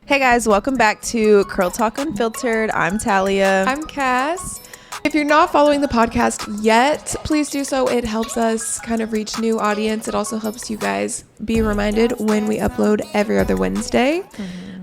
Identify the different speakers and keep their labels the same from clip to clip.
Speaker 1: Hey guys, welcome back to Curl Talk Unfiltered. I'm Talya.
Speaker 2: I'm Cass. If you're not following the podcast yet, please do so. It helps us kind of reach new audience. It also helps you guys be reminded when we upload every other Wednesday.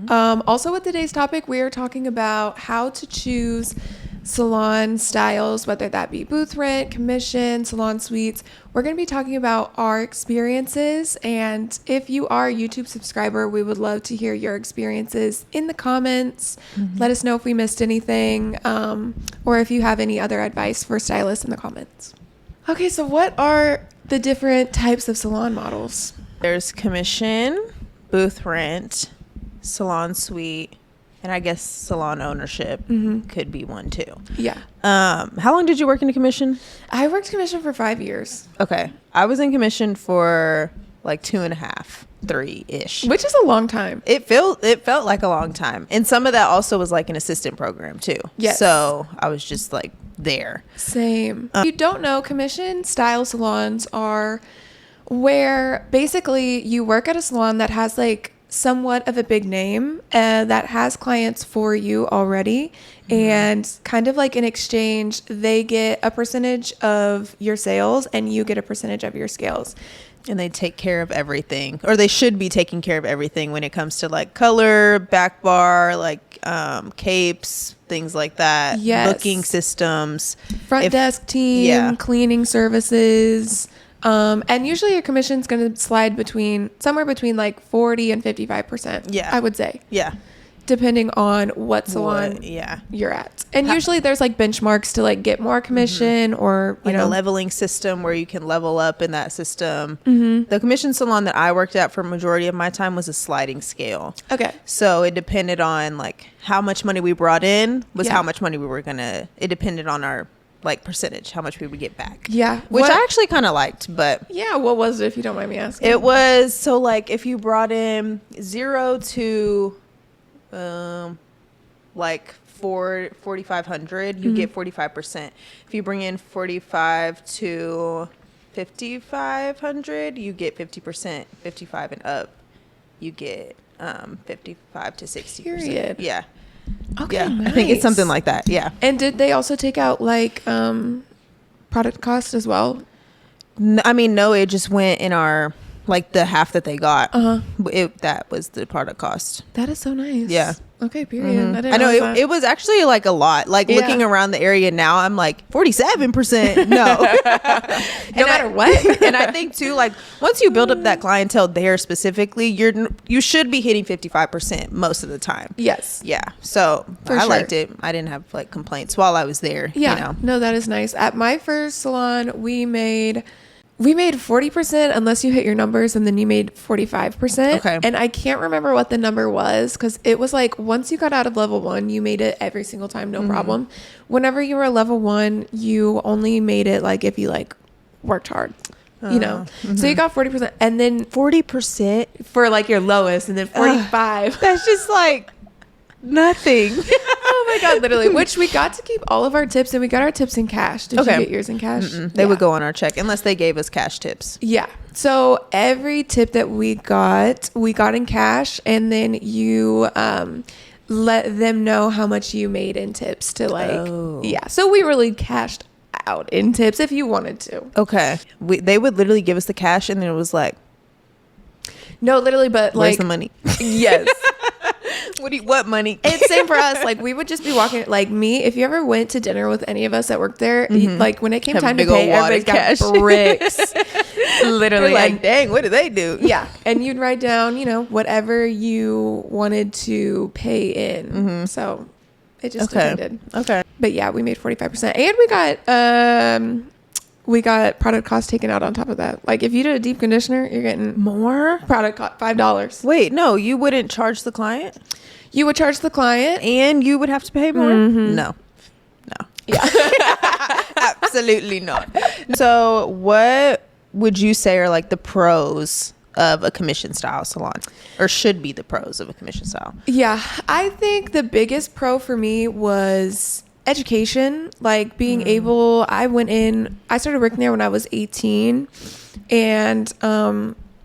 Speaker 2: Also with today's topic, we are talking about how to choose salon styles, whether that be booth rent, commission, salon suites. We're going to be talking about our experiences, and if you are a YouTube subscriber, we would love to hear your experiences in the comments. Let us know if we missed anything, or if you have any other advice for stylists in the comments. Okay, so what are the different types of salon models?
Speaker 1: There's commission, booth rent, salon suite, and I guess salon ownership could be one too.
Speaker 2: Yeah.
Speaker 1: How long did you work in a commission?
Speaker 2: I worked commission for 5 years.
Speaker 1: Okay. I was in commission for like 2.5, 3-ish.
Speaker 2: Which is a long time.
Speaker 1: It felt like a long time. And some of that also was like an assistant program too.
Speaker 2: Yes.
Speaker 1: So I was just like there.
Speaker 2: Same. If you don't know, commission style salons are where basically you work at a salon that has like somewhat of a big name that has clients for you already, and kind of like in exchange they get a percentage of your sales and you get a percentage of your scales,
Speaker 1: and they take care of everything, or they should be taking care of everything when it comes to like color, back bar, like capes, things like that.
Speaker 2: Yes.
Speaker 1: Booking systems,
Speaker 2: front desk team, cleaning services. And usually your commission is going to slide somewhere between like 40 and 55%.
Speaker 1: Yeah.
Speaker 2: I would say.
Speaker 1: Yeah.
Speaker 2: Depending on what salon you're at. And usually there's like benchmarks to like get more commission or, you
Speaker 1: like
Speaker 2: know,
Speaker 1: a leveling system where you can level up in that system. The commission salon that I worked at for majority of my time was a sliding scale.
Speaker 2: Okay.
Speaker 1: So it depended on like how much money we brought in was how much money we were it depended on our like percentage, how much we would get back.
Speaker 2: Yeah.
Speaker 1: Which I actually kind of liked, but
Speaker 2: yeah, what was it, if you don't mind me asking?
Speaker 1: it was, so like if you brought in 0 to like 4,500, you get 45%. If you bring in 45 to 5,500, you get 50%. 55 and up, you get 55 to 60%.
Speaker 2: Period.
Speaker 1: Yeah.
Speaker 2: Okay,
Speaker 1: Yeah,
Speaker 2: nice.
Speaker 1: I think it's something like that. Yeah.
Speaker 2: And did they also take out like product cost as well?
Speaker 1: I mean, no, it just went in our, like the half that they got. That was the product cost.
Speaker 2: That is so nice.
Speaker 1: Yeah.
Speaker 2: Okay, period.
Speaker 1: I know it was actually like a lot. Like looking around the area now, I'm like 47%. No,
Speaker 2: no matter what.
Speaker 1: And I think too, like once you build up that clientele there specifically, you should be hitting 55% most of the time.
Speaker 2: Yes.
Speaker 1: Yeah. So I
Speaker 2: sure.
Speaker 1: liked it. I didn't have like complaints while I was there.
Speaker 2: Yeah.
Speaker 1: You know?
Speaker 2: No, that is nice. At my first salon, we made 40% unless you hit your numbers, and then you made 45%.
Speaker 1: Okay.
Speaker 2: And I can't remember what the number was, because it was like once you got out of level 1, you made it every single time, no problem. Whenever you were level 1, you only made it like if you like worked hard, you know. So you got 40%, and then
Speaker 1: 40%
Speaker 2: for like your lowest, and then 45.
Speaker 1: That's just like nothing.
Speaker 2: Oh my god, literally. Which we got to keep all of our tips, and we got our tips in cash. Did you get yours in cash?
Speaker 1: They would go on our check unless they gave us cash tips.
Speaker 2: Yeah. So every tip that we got in cash, and then you let them know how much you made in tips to like yeah. So we really cashed out in tips if you wanted to.
Speaker 1: Okay. They would literally give us the cash, and then it was like,
Speaker 2: no, literally, but
Speaker 1: where's
Speaker 2: like
Speaker 1: the money?
Speaker 2: Yes.
Speaker 1: What money?
Speaker 2: It's same for us. Like we would just be walking, like me, if you ever went to dinner with any of us that worked there, like when it came time to pay, everybody's got bricks. Literally.
Speaker 1: Like, and dang, what do they do?
Speaker 2: Yeah. And you'd write down, you know, whatever you wanted to pay in. So it just depended.
Speaker 1: Okay.
Speaker 2: But yeah, we made 45%. And we got product cost taken out on top of that. Like if you did a deep conditioner, you're getting
Speaker 1: more
Speaker 2: product cost, $5.
Speaker 1: Wait, no, you wouldn't charge the client?
Speaker 2: You would charge the client,
Speaker 1: and you would have to pay more? No.
Speaker 2: Yeah.
Speaker 1: Absolutely not. So what would you say are like the pros of a commission style salon, or should be the pros of a commission style?
Speaker 2: Yeah, I think the biggest pro for me was education, like being able, I started working there when I was 18, and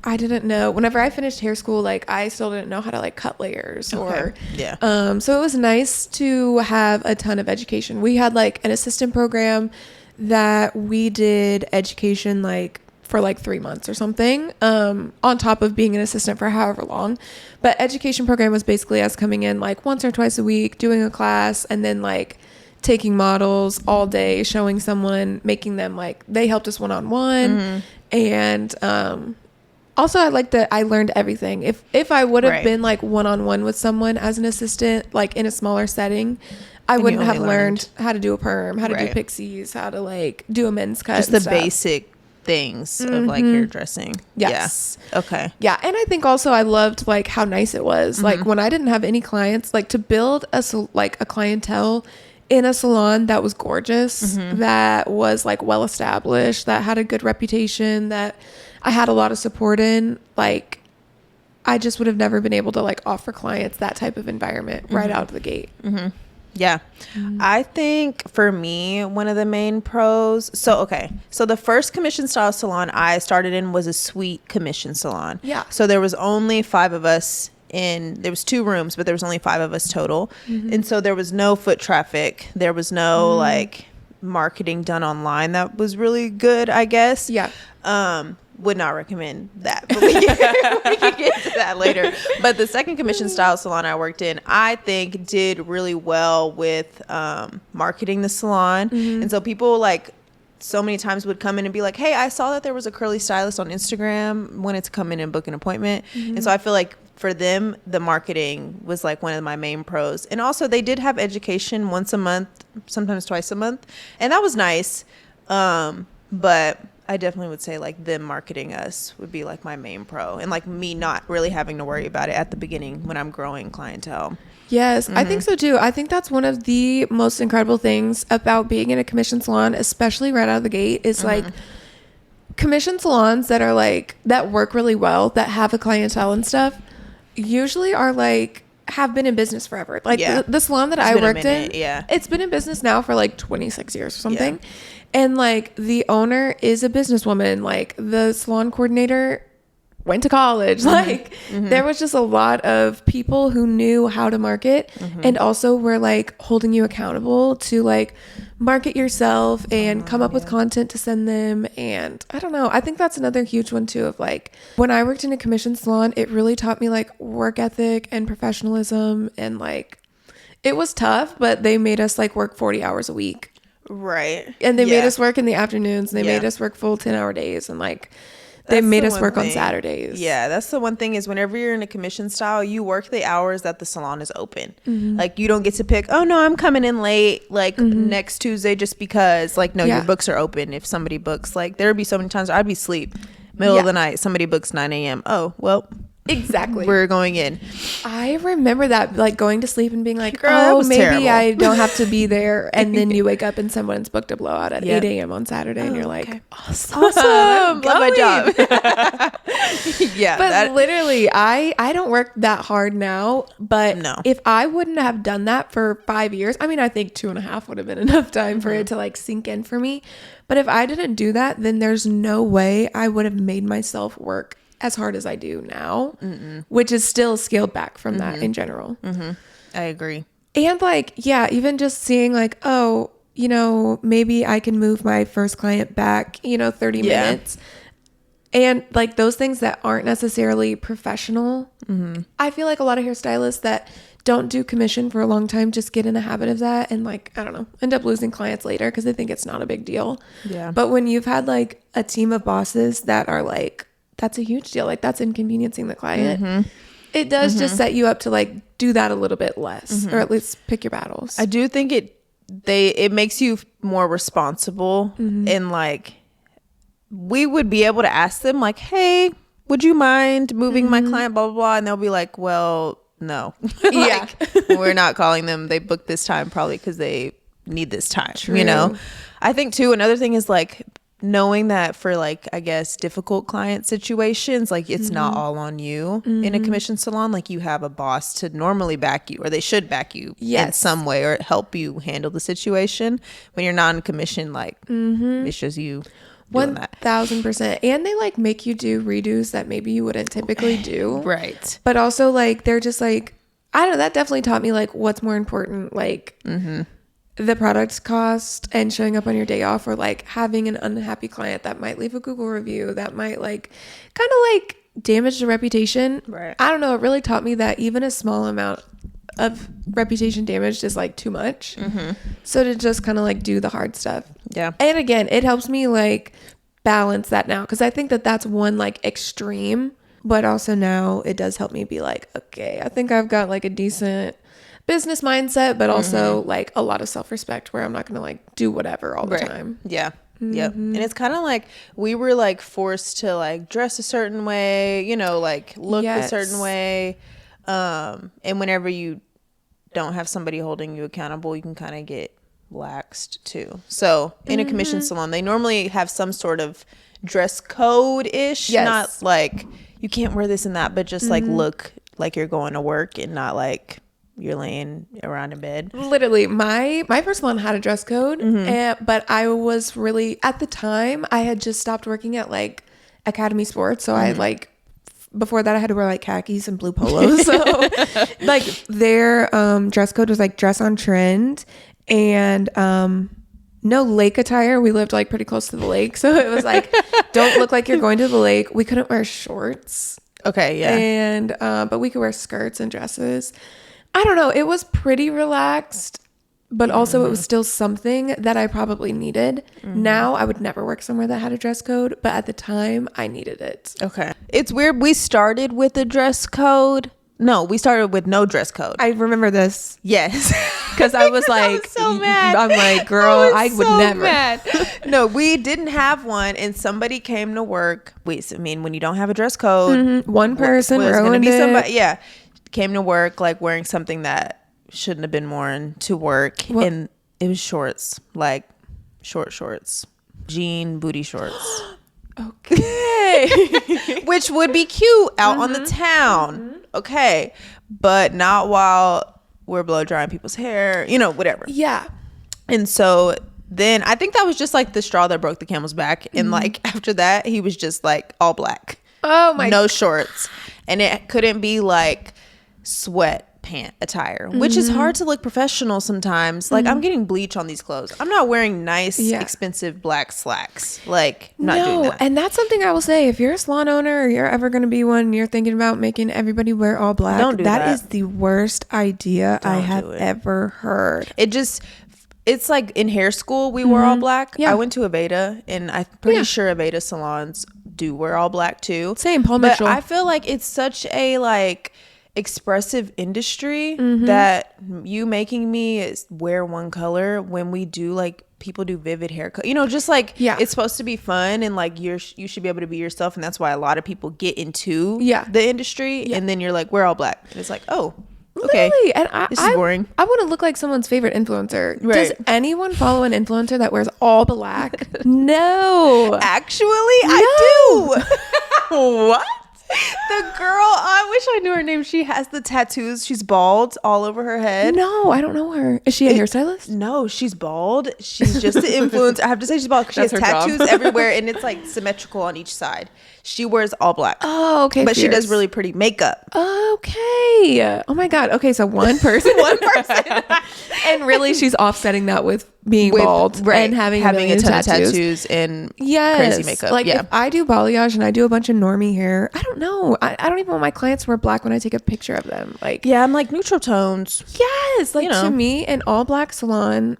Speaker 2: I didn't know. Whenever I finished hair school, like I still didn't know how to like cut layers or so it was nice to have a ton of education. We had like an assistant program that we did education like for like 3 months or something, on top of being an assistant for however long. But education program was basically us coming in like once or twice a week, doing a class, and then like taking models all day, showing someone, making them like, they helped us one-on-one. And also I like that I learned everything. If I would have been like one-on-one with someone as an assistant, like in a smaller setting, I wouldn't have learned how to do a perm, how to do pixies, how to like do a men's cut.
Speaker 1: Just the basic things of like hairdressing.
Speaker 2: Yes.
Speaker 1: Yeah. Okay.
Speaker 2: Yeah. And I think also I loved like how nice it was. Like when I didn't have any clients, like to build a clientele in a salon that was gorgeous, that was like well established, that had a good reputation, that I had a lot of support in, like I just would have never been able to like offer clients that type of environment right out of the gate.
Speaker 1: Yeah. I think for me, one of the main pros, so the first commission style salon I started in was a suite commission salon.
Speaker 2: Yeah.
Speaker 1: So there was only 5 of us there was 2 rooms, but there was only 5 of us total. And so there was no foot traffic. There was no like marketing done online that was really good, I guess.
Speaker 2: Yeah.
Speaker 1: Would not recommend that, but we can get to that later. But the second commission style salon I worked in, I think did really well with marketing the salon. And so people like so many times would come in and be like, hey, I saw that there was a curly stylist on Instagram, wanted to come in and book an appointment. And so I feel like for them, the marketing was like one of my main pros. And also they did have education once a month, sometimes twice a month. And that was nice. But I definitely would say like them marketing us would be like my main pro, and like me not really having to worry about it at the beginning when I'm growing clientele.
Speaker 2: Yes, I think so too. I think that's one of the most incredible things about being in a commission salon, especially right out of the gate, is like commission salons that are like, that work really well, that have a clientele and stuff, usually are like, have been in business forever. Like the salon that I worked in, it's been in business now for like 26 years or something. And like the owner is a businesswoman. Like the salon coordinator went to college. Like there was just a lot of people who knew how to market and also were like holding you accountable to like market yourself and come up with content to send them. And I don't know, I think that's another huge one too, of like when I worked in a commission salon, it really taught me like work ethic and professionalism. And like it was tough, but they made us like work 40 hours a week.
Speaker 1: Right.
Speaker 2: And they made us work in the afternoons, and they made us work full 10-hour days, and like they made us work on Saturdays.
Speaker 1: Yeah, that's the one thing, is whenever you're in a commission style, you work the hours that the salon is open. Like you don't get to pick, oh no, I'm coming in late like next Tuesday just because. Like no, your books are open. If somebody books, like there would be so many times I'd be asleep middle of the night, somebody books 9 a.m. Oh well,
Speaker 2: exactly,
Speaker 1: we're going in.
Speaker 2: I remember that, like going to sleep and being like,
Speaker 1: girl,
Speaker 2: oh, maybe
Speaker 1: terrible.
Speaker 2: I don't have to be there. And then you wake up and someone's booked a blowout at 8 a.m. on Saturday, and you're like, awesome,
Speaker 1: love my job.
Speaker 2: But literally I don't work that hard now, but if I wouldn't have done that for 5 years, I mean, I think 2.5 would have been enough time for it to like sink in for me. But if I didn't do that, then there's no way I would have made myself work as hard as I do now, which is still scaled back from that in general.
Speaker 1: I agree.
Speaker 2: And like, yeah, even just seeing like, oh, you know, maybe I can move my first client back, 30 minutes. And like those things that aren't necessarily professional. I feel like a lot of hairstylists that don't do commission for a long time just get in the habit of that and like, I don't know, end up losing clients later because they think it's not a big deal. But when you've had like a team of bosses that are like, that's a huge deal, like that's inconveniencing the client, it does just set you up to like do that a little bit less, or at least pick your battles.
Speaker 1: I do think it makes you more responsible, and like we would be able to ask them like, hey, would you mind moving my client, blah blah blah, and they'll be like, well, no. We're not calling them, they booked this time probably because they need this time. True. I think too, another thing is like knowing that for like, I guess, difficult client situations, like it's not all on you in a commission salon. Like you have a boss to normally back you, or they should back you in some way, or help you handle the situation. When you're non-commissioned, like it's just you. doing that.
Speaker 2: 1000%. And they like make you do redos that maybe you wouldn't typically do.
Speaker 1: Right.
Speaker 2: But also like they're just like, I don't know, that definitely taught me like what's more important, like the product's cost and showing up on your day off, or like having an unhappy client that might leave a Google review that might like kind of like damage the reputation.
Speaker 1: Right.
Speaker 2: I don't know, it really taught me that even a small amount of reputation damage is like too much. So to just kind of like do the hard stuff.
Speaker 1: Yeah.
Speaker 2: And again, it helps me like balance that now, because I think that that's one like extreme, but also now it does help me be like, okay, I think I've got like a decent business mindset, but also like a lot of self-respect where I'm not gonna like do whatever all the time.
Speaker 1: Yeah. Yep. And it's kind of like we were like forced to like dress a certain way, you know, like look a certain way. And whenever you don't have somebody holding you accountable, you can kind of get laxed too. So in a commission salon, they normally have some sort of dress code ish, not like you can't wear this and that, but just like look like you're going to work and not like you're laying around in bed.
Speaker 2: Literally, my first salon had a dress code, but I was really, at the time, I had just stopped working at like Academy Sports, so I like, before that I had to wear like khakis and blue polos. So like their dress code was like dress on trend, and no lake attire. We lived like pretty close to the lake, so it was like don't look like you're going to the lake. We couldn't wear shorts.
Speaker 1: Okay, yeah.
Speaker 2: And but we could wear skirts and dresses. I don't know, it was pretty relaxed, but also it was still something that I probably needed. Now I would never work somewhere that had a dress code, but at the time I needed it.
Speaker 1: Okay. It's weird. We started with a dress code. No, we started with no dress code.
Speaker 2: I remember this.
Speaker 1: Yes.
Speaker 2: Because I was like,
Speaker 1: I was so mad.
Speaker 2: I'm like, girl, I would
Speaker 1: so
Speaker 2: never.
Speaker 1: Mad. No, we didn't have one, and somebody came to work. Wait, I mean, when you don't have a dress code,
Speaker 2: one person
Speaker 1: was gonna
Speaker 2: ruined
Speaker 1: be
Speaker 2: it.
Speaker 1: somebody, yeah, came to work like wearing something that shouldn't have been worn to work, and it was shorts, like short shorts, jean booty shorts.
Speaker 2: Okay.
Speaker 1: Which would be cute out on the town. Okay. But not while we're blow drying people's hair, you know, whatever.
Speaker 2: Yeah.
Speaker 1: And so then I think that was just like the straw that broke the camel's back. And like after that, he was just like all black.
Speaker 2: Oh my.
Speaker 1: No shorts. And it couldn't be like sweat pant attire, which is hard to look professional sometimes. Like I'm getting bleach on these clothes. I'm not wearing nice, expensive black slacks. Like not doing that.
Speaker 2: And that's something I will say. If you're a salon owner or you're ever going to be one, and you're thinking about making everybody wear all black,
Speaker 1: Don't do that.
Speaker 2: That is the worst idea I have ever heard.
Speaker 1: It's like in hair school we wore all black.
Speaker 2: Yeah.
Speaker 1: I went to Aveda, and I'm pretty sure Aveda salons do wear all black too.
Speaker 2: Same, Paul
Speaker 1: But
Speaker 2: Mitchell.
Speaker 1: I feel like it's such a like expressive industry that you making me wear one color when we do like people do vivid haircut, you know, just like it's supposed to be fun, and like you should be able to be yourself, and that's why a lot of people get into the industry, and then you're like, we're all black, and it's like, oh, okay,
Speaker 2: literally. And
Speaker 1: this is boring.
Speaker 2: I want to look like someone's favorite influencer.
Speaker 1: Right.
Speaker 2: Does anyone follow an influencer that wears all black? No.
Speaker 1: Actually, I do. What? The girl, I wish I knew her name. She has the tattoos. She's bald all over her head.
Speaker 2: No, I don't know her. Is she a hairstylist?
Speaker 1: No, she's bald. She's just an influencer. I have to say she's bald because she has tattoos everywhere, and it's like symmetrical on each side. She wears all black.
Speaker 2: Oh, okay.
Speaker 1: But she does really pretty makeup.
Speaker 2: Okay. Oh my God. Okay, so one person.
Speaker 1: One person.
Speaker 2: And really she's offsetting that with being bald and having a ton of tattoos
Speaker 1: and crazy makeup.
Speaker 2: Like if I do balayage and I do a bunch of normie hair, I don't know. I don't even want my clients to wear black when I take a picture of them. Like,
Speaker 1: yeah, I'm like neutral tones.
Speaker 2: Yes. Like, to me, an all black salon,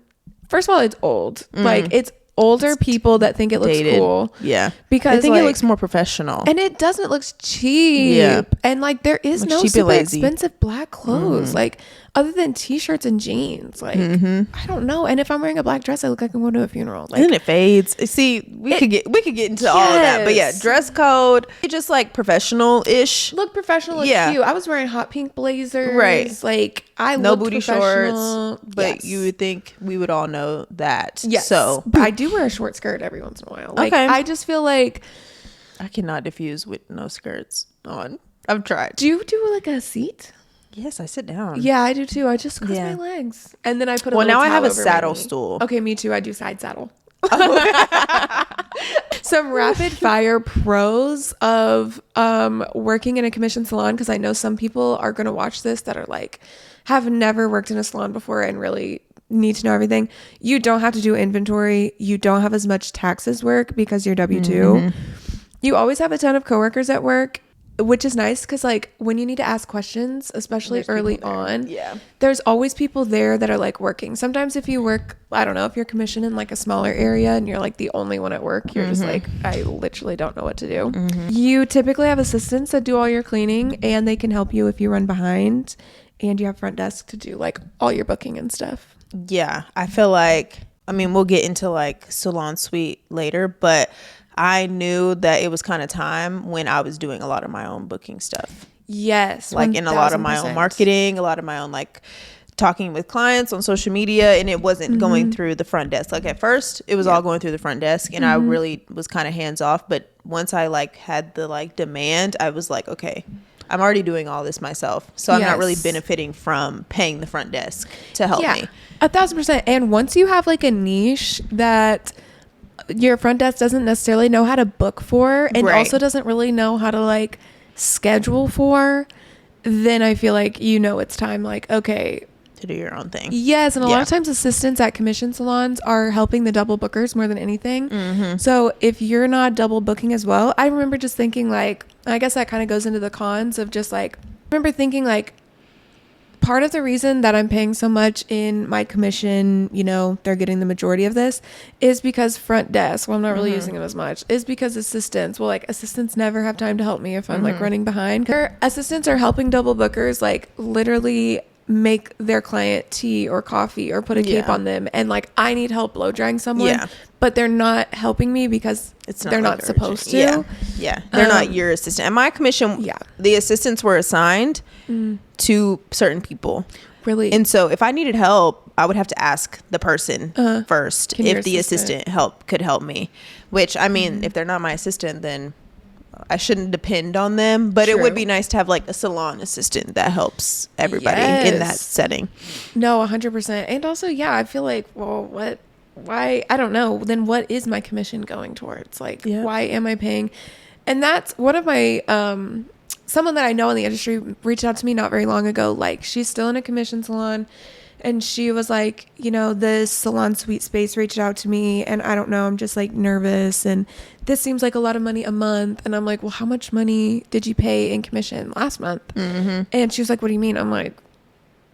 Speaker 2: first of all, it's old. Like, it's older people that think it looks cool.
Speaker 1: Yeah.
Speaker 2: Because
Speaker 1: I think it looks more professional.
Speaker 2: And it doesn't look cheap. Yeah. And like there is no super expensive black clothes. Like other than t-shirts and jeans. Like I don't know. And if I'm wearing a black dress, I look like I'm going to a funeral. Like,
Speaker 1: and then it fades. See, we could get into all of that. But yeah, dress code. Just like professional-ish.
Speaker 2: Look professional, look cute. I was wearing hot pink blazers. Right. Like I
Speaker 1: no
Speaker 2: looked
Speaker 1: booty
Speaker 2: professional.
Speaker 1: Shorts. But you would think we would all know that.
Speaker 2: Yes.
Speaker 1: So
Speaker 2: but I do wear a short skirt every once in a while. Like I just feel like
Speaker 1: I cannot diffuse with no skirts on. I've tried.
Speaker 2: Do you do like a seat?
Speaker 1: Yes, I sit down.
Speaker 2: Yeah, I do too. I just cross my legs. And then I put a
Speaker 1: now I have a
Speaker 2: over
Speaker 1: saddle
Speaker 2: my knee.
Speaker 1: stool.
Speaker 2: Okay, me too. I do side saddle. Some rapid fire pros of working in a commission salon, because I know some people are going to watch this that are like, have never worked in a salon before and really need to know everything. You don't have to do inventory. You don't have as much taxes work because you're W-2. You always have a ton of coworkers at work, which is nice because like when you need to ask questions, especially there's early on, there's always people there that are like working. Sometimes if you work, I don't know, if you're commissioned in like a smaller area and you're like the only one at work, you're just like, I literally don't know what to do. You typically have assistants that do all your cleaning and they can help you if you run behind, and you have front desk to do like all your booking and stuff.
Speaker 1: Yeah, I feel like, I mean, we'll get into like Salon Suite later, but I knew that it was kind of time when I was doing a lot of my own booking stuff.
Speaker 2: Yes.
Speaker 1: Like in a lot of my own marketing, a lot of my own like talking with clients on social media, and it wasn't going through the front desk. Like at first it was all going through the front desk, and I really was kind of hands off. But once I like had the like demand, I was like, okay, I'm already doing all this myself. So I'm not really benefiting from paying the front desk to help me.
Speaker 2: 1,000%. And once you have like a niche that your front desk doesn't necessarily know how to book for, and also doesn't really know how to like schedule for, then I feel like, you know, it's time like, okay,
Speaker 1: to do your own thing.
Speaker 2: Yes. And a lot of times assistants at commission salons are helping the double bookers more than anything. So if you're not double booking as well, I remember just thinking like, I guess that kind of goes into the cons of just like, I remember thinking like, part of the reason that I'm paying so much in my commission, you know, they're getting the majority of this, is because front desk, well, I'm not really using them as much, is because assistants, well, like assistants never have time to help me if I'm like running behind. Assistants are helping double bookers like literally make their client tea or coffee or put a cape on them, and like I need help blow drying someone, but they're not helping me because they're not supposed to.
Speaker 1: They're not your assistant. And my commission, the assistants were assigned to certain people,
Speaker 2: really.
Speaker 1: And so if I needed help, I would have to ask the person first if the assistant could help me, which I mean, if they're not my assistant, then I shouldn't depend on them, but it would be nice to have like a salon assistant that helps everybody in that setting.
Speaker 2: No, 100%. And also, I feel like, well, why, I don't know, then what is my commission going towards? Like, why am I paying? And that's one of my, someone that I know in the industry reached out to me not very long ago. Like, she's still in a commission salon, and she was like, you know, the Salon Suite space reached out to me, and I don't know, I'm just like nervous, and this seems like a lot of money a month. And I'm like, well, how much money did you pay in commission last month? And she was like, what do you mean? I'm like,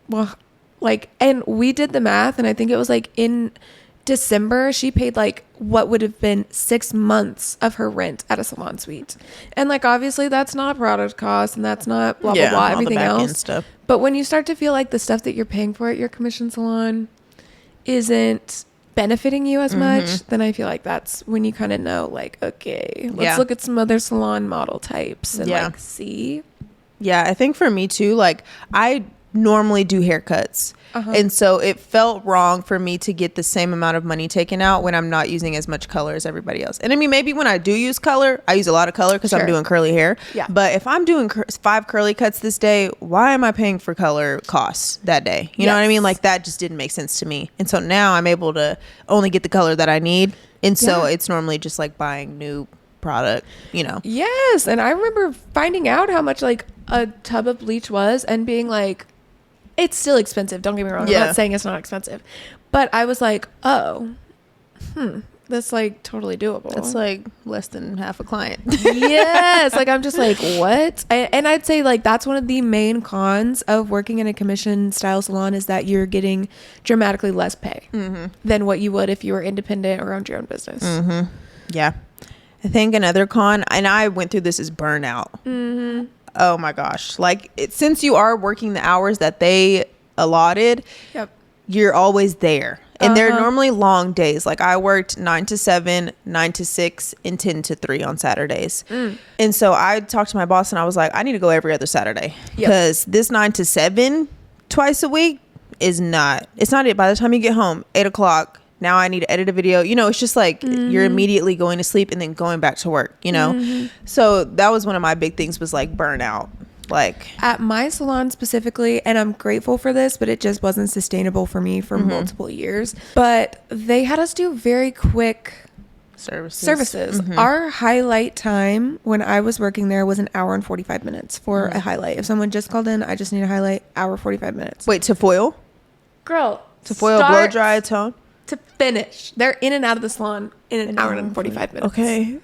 Speaker 2: well, like, and we did the math, and I think it was like in December, she paid like what would have been 6 months of her rent at a Salon Suite. And like, obviously that's not product cost, and that's not blah, blah, blah, everything else. Stuff. But when you start to feel like the stuff that you're paying for at your commission salon isn't benefiting you as much, then I feel like that's when you kind of know like, okay, let's look at some other salon model types and like see. Yeah,
Speaker 1: I think for me too, like I normally do haircuts. And so it felt wrong for me to get the same amount of money taken out when I'm not using as much color as everybody else. And I mean, maybe when I do use color, I use a lot of color because I'm doing curly hair. But if I'm doing 5 curly cuts this day, why am I paying for color costs that day? You know what I mean? Like that just didn't make sense to me. And so now I'm able to only get the color that I need. And so it's normally just like buying new product, you know?
Speaker 2: Yes. And I remember finding out how much like a tub of bleach was and being like, it's still expensive. Don't get me wrong. I'm not saying it's not expensive. But I was like, oh, that's like totally doable.
Speaker 1: It's like less than half a client.
Speaker 2: Yes. Like I'm just like, what? And I'd say like that's one of the main cons of working in a commission style salon, is that you're getting dramatically less pay than what you would if you were independent or owned your own business.
Speaker 1: Yeah. I think another con, and I went through this, is burnout. Oh my gosh. Like since you are working the hours that they allotted, you're always there. And they're normally long days. Like I worked 9 to 7, 9 to 6, and 10 to 3 on Saturdays. And so I talked to my boss and I was like, I need to go every other Saturday, because this 9 to 7 twice a week it's not it. By the time you get home, 8 o'clock, now I need to edit a video. You know, it's just like you're immediately going to sleep and then going back to work, you know? So that was one of my big things, was like burnout. Like
Speaker 2: at my salon specifically, and I'm grateful for this, but it just wasn't sustainable for me for multiple years. But they had us do very quick services. Our highlight time when I was working there was an hour and 45 minutes for a highlight. If someone just called in, I just need a highlight, hour 45 minutes.
Speaker 1: Wait, to foil?
Speaker 2: Girl,
Speaker 1: To foil, blow dry, tone?
Speaker 2: To finish. They're in and out of the salon in an hour and 45 minutes.
Speaker 1: Okay.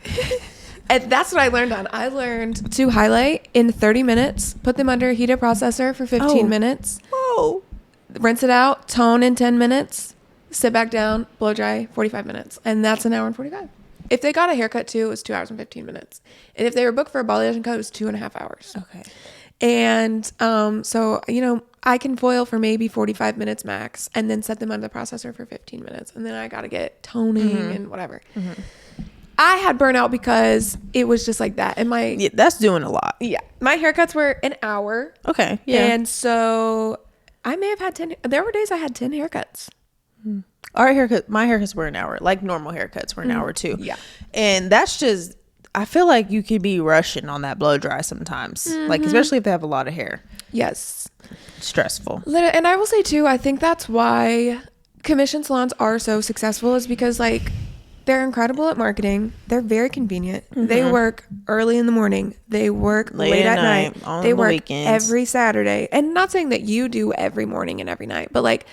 Speaker 2: And that's what I learned on. I learned to highlight in 30 minutes, put them under a heated processor for 15 minutes.
Speaker 1: Oh.
Speaker 2: Rinse it out, tone in 10 minutes, sit back down, blow dry 45 minutes. And that's an hour and 45. If they got a haircut too, it was 2 hours and 15 minutes. And if they were booked for a balayage and cut, it was 2.5 hours.
Speaker 1: Okay.
Speaker 2: And so, you know, I can foil for maybe 45 minutes max and then set them under the processor for 15 minutes. And then I got to get toning and whatever. I had burnout because it was just like that. And
Speaker 1: that's doing a lot.
Speaker 2: Yeah. My haircuts were an hour.
Speaker 1: Okay. Yeah.
Speaker 2: And so I may have had 10. There were days I had 10 haircuts.
Speaker 1: My haircuts were an hour. Like normal haircuts were an hour too.
Speaker 2: Yeah.
Speaker 1: And that's just, I feel like you could be rushing on that blow dry sometimes. Like, especially if they have a lot of hair.
Speaker 2: Yes.
Speaker 1: Stressful.
Speaker 2: And I will say too, I think that's why commission salons are so successful, is because like they're incredible at marketing. They're very convenient. They work early in the morning. They work late at night. They work weekends. Every Saturday. And not saying that you do every morning and every night, but like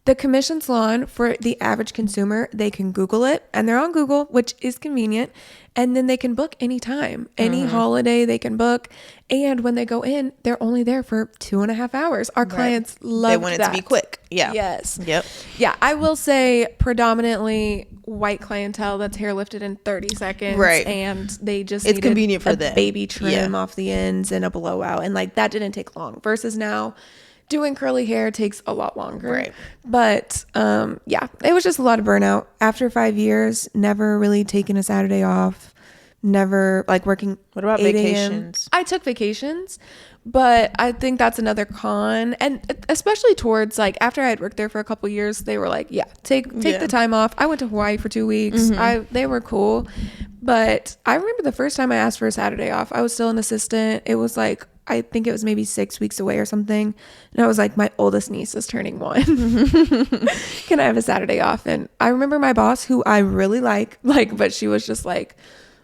Speaker 2: the commission salon, for the average consumer, they can Google it, and they're on Google, which is convenient. And then they can book anytime, any holiday they can book. And when they go in, they're only there for 2.5 hours. Our clients love that.
Speaker 1: They want it to be quick. Yeah.
Speaker 2: Yes.
Speaker 1: Yep.
Speaker 2: Yeah. I will say predominantly white clientele that's hair lifted in 30 seconds.
Speaker 1: Right.
Speaker 2: And they just
Speaker 1: it's convenient for them.
Speaker 2: Baby trim off the ends and a blowout. And like that didn't take long, versus now doing curly hair takes a lot longer.
Speaker 1: Right.
Speaker 2: But yeah, it was just a lot of burnout. After 5 years, never really taking a Saturday off, never like working.
Speaker 1: What about vacations?
Speaker 2: I took vacations, but I think that's another con. And especially towards like after I had worked there for a couple years, they were like, yeah, take the time off. I went to Hawaii for 2 weeks. They were cool. But I remember the first time I asked for a Saturday off, I was still an assistant. It was like, I think it was maybe 6 weeks away or something. And I was like, my oldest niece is turning 1. Can I have a Saturday off? And I remember my boss, who I really like, but she was just like,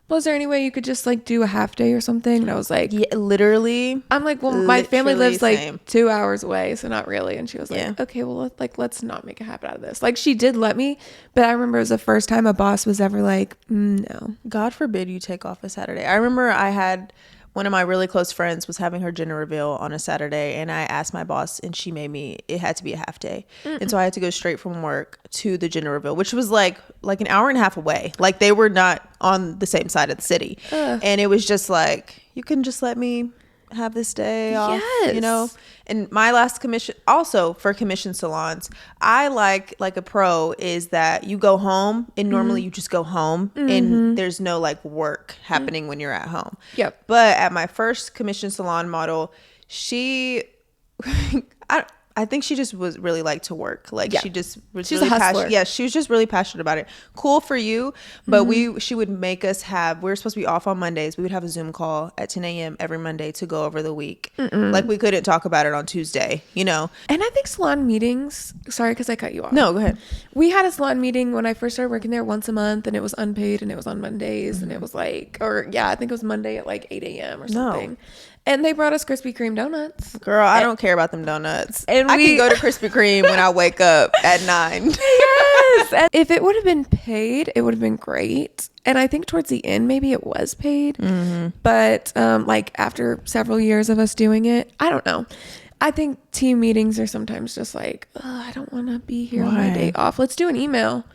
Speaker 2: well, is there any way you could just like do a half day or something? And I was like,
Speaker 1: yeah, literally.
Speaker 2: I'm like, well, my family lives like 2 hours away, so not really. And she was like, okay, well, let's not make a habit out of this. Like, she did let me, but I remember it was the first time a boss was ever like, no.
Speaker 1: God forbid you take off a Saturday. I remember I had one of my really close friends was having her gender reveal on a Saturday, and I asked my boss, and she made me, it had to be a half day. And so I had to go straight from work to the gender reveal, which was like an hour and a half away. Like, they were not on the same side of the city. And it was just like, you can just let me have this day off, you know? And my last commission, also for commission salons, I like a pro is that you go home, and normally you just go home and there's no like work happening when you're at home.
Speaker 2: Yep.
Speaker 1: But at my first commission salon model, she I think she just was really like to work. Like she just was
Speaker 2: She's
Speaker 1: really
Speaker 2: a hustler.
Speaker 1: passionate. Yeah, she was just really passionate about it. Cool for you, but she would make us have. We were supposed to be off on Mondays. We would have a Zoom call at 10 a.m. every Monday to go over the week. Like, we couldn't talk about it on Tuesday, you know.
Speaker 2: And I think salon meetings. Sorry, because I cut you off.
Speaker 1: No, go ahead.
Speaker 2: We had a salon meeting when I first started working there once a month, and it was unpaid, and it was on Mondays, and it was like, I think it was Monday at like 8 a.m. or something. And they brought us Krispy Kreme donuts.
Speaker 1: Girl, I don't care about them donuts. And I can go to Krispy Kreme when I wake up at 9.
Speaker 2: Yes. And if it would have been paid, it would have been great. And I think towards the end, maybe it was paid. But like after several years of us doing it, I don't know. I think team meetings are sometimes just like, I don't want to be here on my day off. Let's do an email.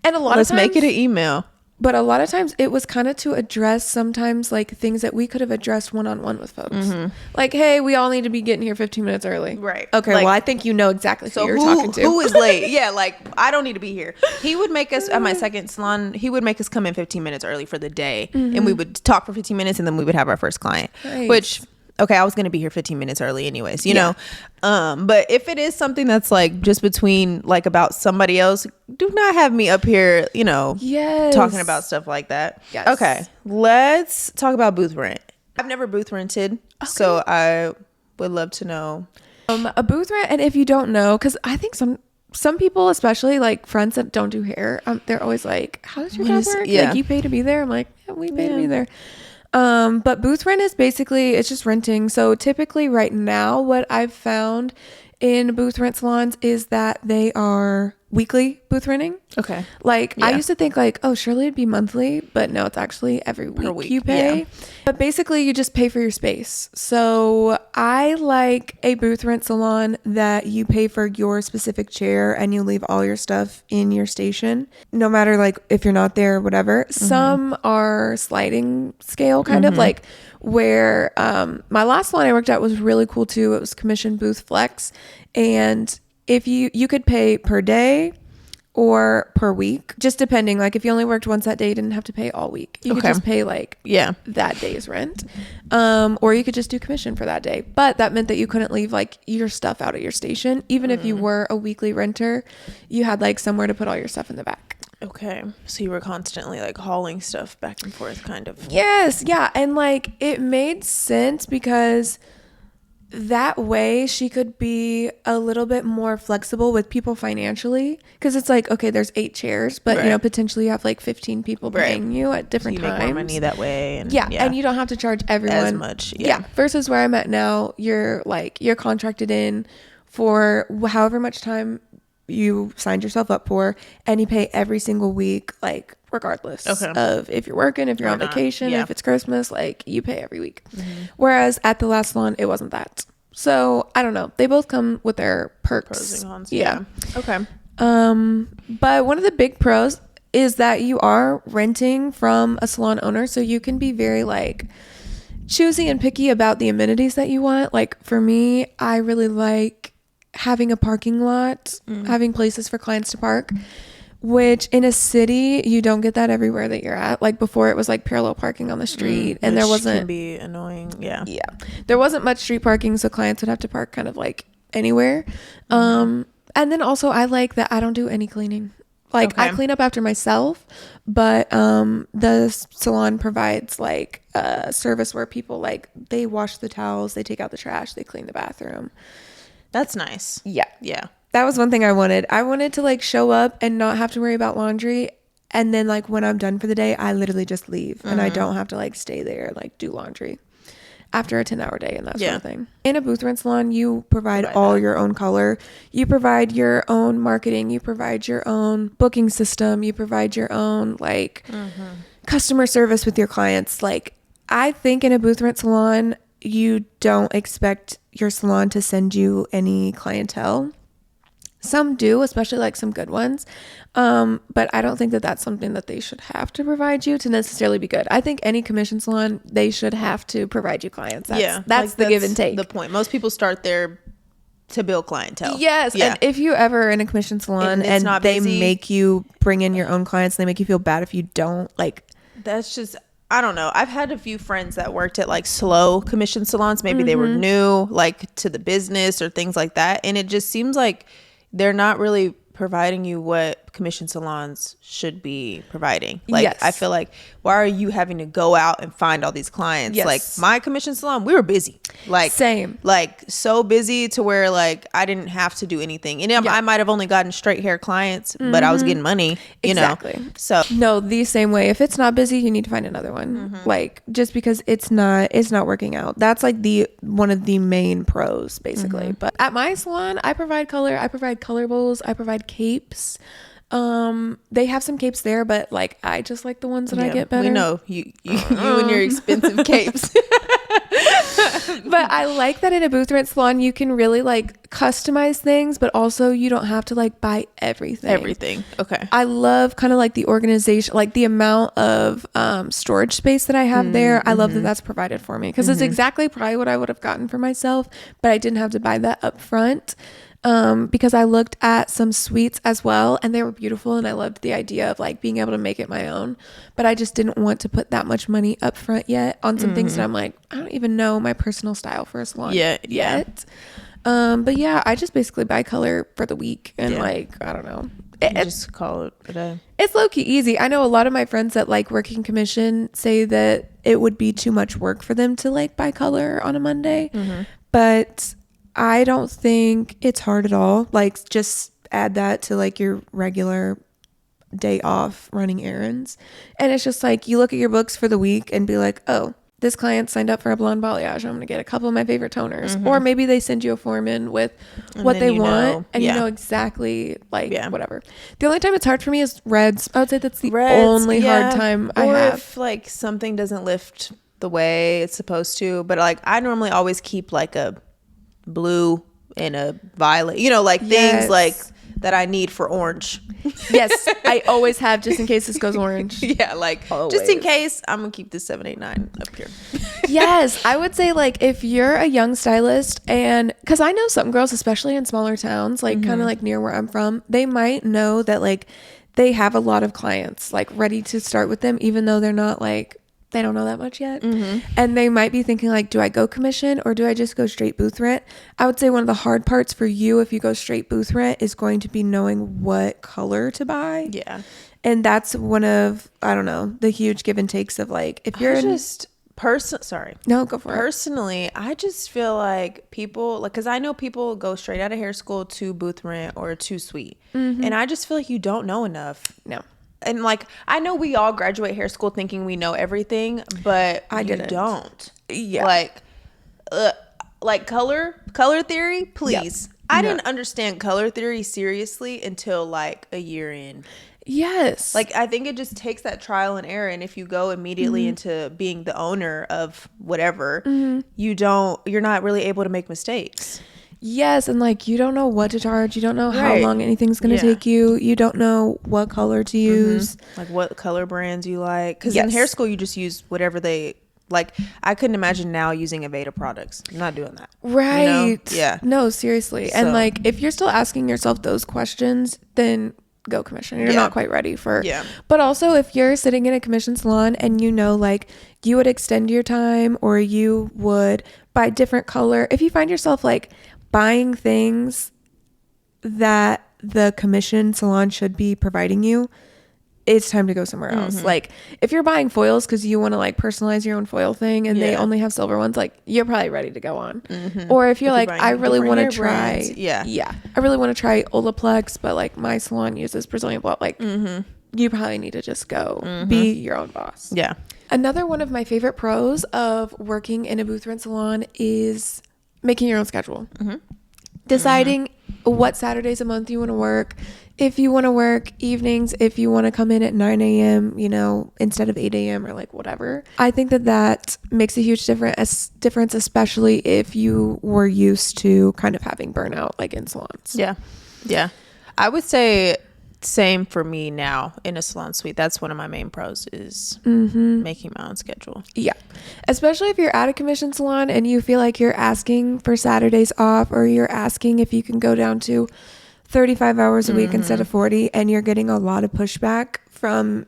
Speaker 2: And
Speaker 1: let's make it an email.
Speaker 2: But a lot of times it was kind of to address sometimes like things that we could have addressed one-on-one with folks. Like, hey, we all need to be getting here 15 minutes early.
Speaker 1: Right.
Speaker 2: Okay,
Speaker 1: like,
Speaker 2: well, I think you know exactly who you're talking to.
Speaker 1: Who is late? Yeah, like, I don't need to be here. He would make us, at my second salon, he would make us come in 15 minutes early for the day. And we would talk for 15 minutes, and then we would have our first client. Nice. Which, okay, I was going to be here 15 minutes early anyways, you know. But if it is something that's like just between like about somebody else, do not have me up here, you know, talking about stuff like that.
Speaker 2: Yes.
Speaker 1: Okay, let's talk about booth rent. I've never booth rented, so I would love to know.
Speaker 2: A booth rent, and if you don't know, because I think some people, especially like friends that don't do hair, they're always like, how does your job work?
Speaker 1: Yeah.
Speaker 2: Like, you pay to be there? I'm like, yeah, we pay to be there. But booth rent is basically, it's just renting. So typically right now, what I've found in booth rent salons is that they are weekly booth renting.
Speaker 1: Okay.
Speaker 2: Like, I used to think like, oh, surely it'd be monthly, but no, it's actually every week you pay. Yeah. But basically you just pay for your space. So I like a booth rent salon that you pay for your specific chair and you leave all your stuff in your station, no matter like if you're not there or whatever. Some are sliding scale kind of like where my last salon I worked at was really cool too. It was commission booth flex, and if you could pay per day or per week, just depending. Like if you only worked once that day, you didn't have to pay all week. You could just pay like that day's rent, or you could just do commission for that day. But that meant that you couldn't leave like your stuff out at your station. Even if you were a weekly renter, you had like somewhere to put all your stuff in the back.
Speaker 1: Okay. So you were constantly like hauling stuff back and forth kind of.
Speaker 2: Yes. Yeah. And like it made sense because that way she could be a little bit more flexible with people financially, because it's like, okay, there's 8 chairs, but you know, potentially you have like 15 people paying you at different times. You make more money
Speaker 1: that way. And
Speaker 2: and you don't have to charge everyone
Speaker 1: as much.
Speaker 2: Versus where I'm at now, you're contracted in for however much time you signed yourself up for, and you pay every single week, like regardless of if you're working, if you're on vacation, if it's Christmas, like you pay every week. Whereas at the last salon, it wasn't that. So I don't know. They both come with their perks.
Speaker 1: Pros and cons.
Speaker 2: Yeah.
Speaker 1: Okay.
Speaker 2: But one of the big pros is that you are renting from a salon owner, so you can be very like choosy and picky about the amenities that you want. Like for me, I really like having a parking lot, having places for clients to park, which in a city you don't get that everywhere that you're at. Like before, it was like parallel parking on the street, and there wasn't,
Speaker 1: can be annoying.
Speaker 2: There wasn't much street parking, so clients would have to park kind of like anywhere. And then also I like that I don't do any cleaning. Like I clean up after myself, but the salon provides like a service where people like they wash the towels, they take out the trash, they clean the bathroom.
Speaker 1: That's nice.
Speaker 2: Yeah. That was one thing I wanted. I wanted to like show up and not have to worry about laundry. And then like when I'm done for the day, I literally just leave and I don't have to like stay there, like do laundry after a 10-hour day and that sort of thing. In a booth rent salon, you provide all your own color. You provide your own marketing. You provide your own booking system. You provide your own like customer service with your clients. Like I think in a booth rent salon, you don't expect your salon to send you any clientele. Some do, especially like some good ones. But I don't think that that's something that they should have to provide you to necessarily be good. I think any commission salon, they should have to provide you clients. That's like, the give and take.
Speaker 1: The point. Most people start there to build clientele.
Speaker 2: Yes. Yeah. And if you ever in a commission salon and they make you bring in your own clients, they make you feel bad if you don't, like.
Speaker 1: That's just, I don't know. I've had a few friends that worked at like slow commission salons. Maybe they were new like to the business or things like that. And it just seems like they're not really providing you what commission salons should be providing. Like, I feel like, why are you having to go out and find all these clients? Like my commission salon, we were busy. Like
Speaker 2: same.
Speaker 1: Like so busy to where like I didn't have to do anything. And I might have only gotten straight hair clients, but I was getting money, you know? So
Speaker 2: no, the same way. If it's not busy, you need to find another one. Like just because it's not working out. That's like one of the main pros basically. But at my salon, I provide color. I provide color bowls. I provide capes. They have some capes there, but like I just like the ones that I get better.
Speaker 1: We know you and your expensive capes.
Speaker 2: But I like that in a booth rent salon you can really like customize things, but also you don't have to like buy everything. Okay. I love kind of like the organization, like the amount of storage space that I have there. I love that that's provided for me because it's exactly probably what I would have gotten for myself, but I didn't have to buy that up front. Because I looked at some suites as well and they were beautiful and I loved the idea of like being able to make it my own, but I just didn't want to put that much money up front yet on some things that I'm like, I don't even know my personal style for a salon yet. But yeah, I just basically buy color for the week and like, I don't know.
Speaker 1: Just call it a day.
Speaker 2: It's low-key easy. I know a lot of my friends that like working commission say that it would be too much work for them to like buy color on a Monday. But I don't think it's hard at all. Like, just add that to like your regular day off running errands. And it's just like, you look at your books for the week and be like, oh, this client signed up for a blonde balayage. I'm going to get a couple of my favorite toners. Or maybe they send you a form in with what they want. And you know exactly, like, whatever. The only time it's hard for me is reds. I would say that's the only hard time I have.
Speaker 1: Or if, like, something doesn't lift the way it's supposed to. But, like, I normally always keep, like, a blue and a violet. You know, like, things, like, that I need for orange.
Speaker 2: Yes, I always have, just in case this goes orange.
Speaker 1: Like, always. Just in case, I'm gonna keep this 789 up here.
Speaker 2: Yes, I would say, like, if you're a young stylist, and because I know some girls, especially in smaller towns, like kind of like near where I'm from, they might know that like they have a lot of clients like ready to start with them, even though they're not like, they don't know that much yet. And they might be thinking like, do I go commission or do I just go straight booth rent? I would say one of the hard parts for you if you go straight booth rent is going to be knowing what color to buy. And that's one of, I don't know, the huge give and takes of like, if you're No, go for it.
Speaker 1: Personally, I just feel like people, like, because I know people go straight out of hair school to booth rent or to suite. And I just feel like you don't know enough.
Speaker 2: No.
Speaker 1: And like, I know we all graduate hair school thinking we know everything, but
Speaker 2: I didn't.
Speaker 1: Don't.
Speaker 2: Yeah.
Speaker 1: Like color theory, please. I didn't understand color theory seriously until like a year in.
Speaker 2: Yes.
Speaker 1: Like, I think it just takes that trial and error. And if you go immediately into being the owner of whatever, you're not really able to make mistakes.
Speaker 2: Yes, and like, you don't know what to charge. You don't know how long anything's going to take you. You don't know what color to use.
Speaker 1: Like what color brands you like. Because in hair school, you just use whatever they like. I couldn't imagine now using Aveda products. I'm not doing that.
Speaker 2: Right.
Speaker 1: You know? Yeah.
Speaker 2: No, seriously. So. And like, if you're still asking yourself those questions, then go commission. You're not quite ready for. But also, if you're sitting in a commission salon and you know, like, you would extend your time or you would buy different color. If you find yourself like buying things that the commission salon should be providing you, it's time to go somewhere else. Like, if you're buying foils because you want to like personalize your own foil thing and they only have silver ones, like, you're probably ready to go on. Or if you're like, I really want to try I really want to try Olaplex, but like my salon uses Brazilian blot, like you probably need to just go be your own boss. Another one of my favorite pros of working in a booth rent salon is making your own schedule. Deciding what Saturdays a month you want to work. If you want to work evenings, if you want to come in at 9 a.m., you know, instead of 8 a.m. or like whatever. I think that makes a huge difference, especially if you were used to kind of having burnout like in salons.
Speaker 1: Yeah. I would say same for me now in a salon suite. That's one of my main pros is making my own schedule. Yeah.
Speaker 2: Especially if you're at a commission salon and you feel like you're asking for Saturdays off, or you're asking if you can go down to 35 hours a week instead of 40, and you're getting a lot of pushback from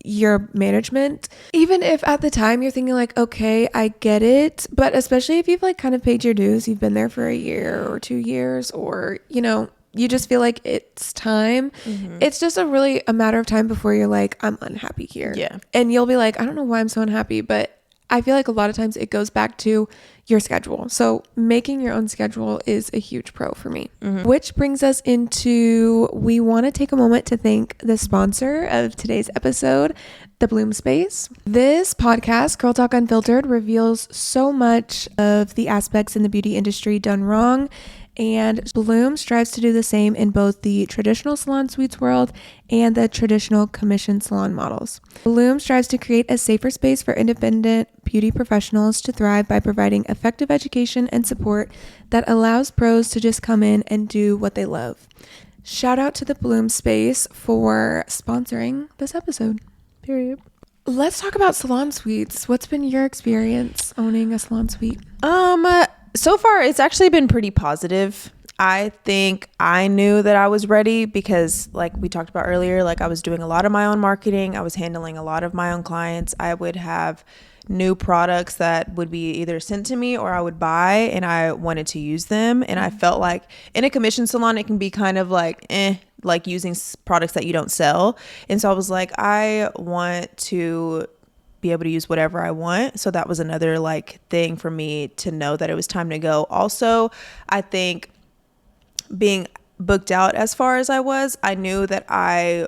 Speaker 2: your management. Even if at the time you're thinking like, okay, I get it, but especially if you've like kind of paid your dues, you've been there for a year or 2 years, or, you know, you just feel like it's time. It's just a matter of time before you're like, I'm unhappy here. And you'll be like, I don't know why I'm so unhappy, but I feel like a lot of times it goes back to your schedule. So making your own schedule is a huge pro for me. Which brings us into, we want to take a moment to thank the sponsor of today's episode, The Bloom Space. This podcast, Girl Talk Unfiltered, reveals so much of the aspects in the beauty industry done wrong, and Bloom strives to do the same in both the traditional salon suites world and the traditional commission salon models. Bloom strives to create a safer space for independent beauty professionals to thrive by providing effective education and support that allows pros to just come in and do what they love. Shout out to the Bloom Space for sponsoring this episode.
Speaker 1: Period.
Speaker 2: Let's talk about salon suites. What's been your experience owning a salon suite?
Speaker 1: So far, it's actually been pretty positive. I think I knew that I was ready because, like we talked about earlier, like I was doing a lot of my own marketing. I was handling a lot of my own clients. I would have new products that would be either sent to me or I would buy, and I wanted to use them. And I felt like in a commission salon, it can be kind of like, like using products that you don't sell. And so I was like, I want to be able to use whatever I want. So that was another like thing for me to know that it was time to go. Also, I think being booked out as far as I was, I knew that I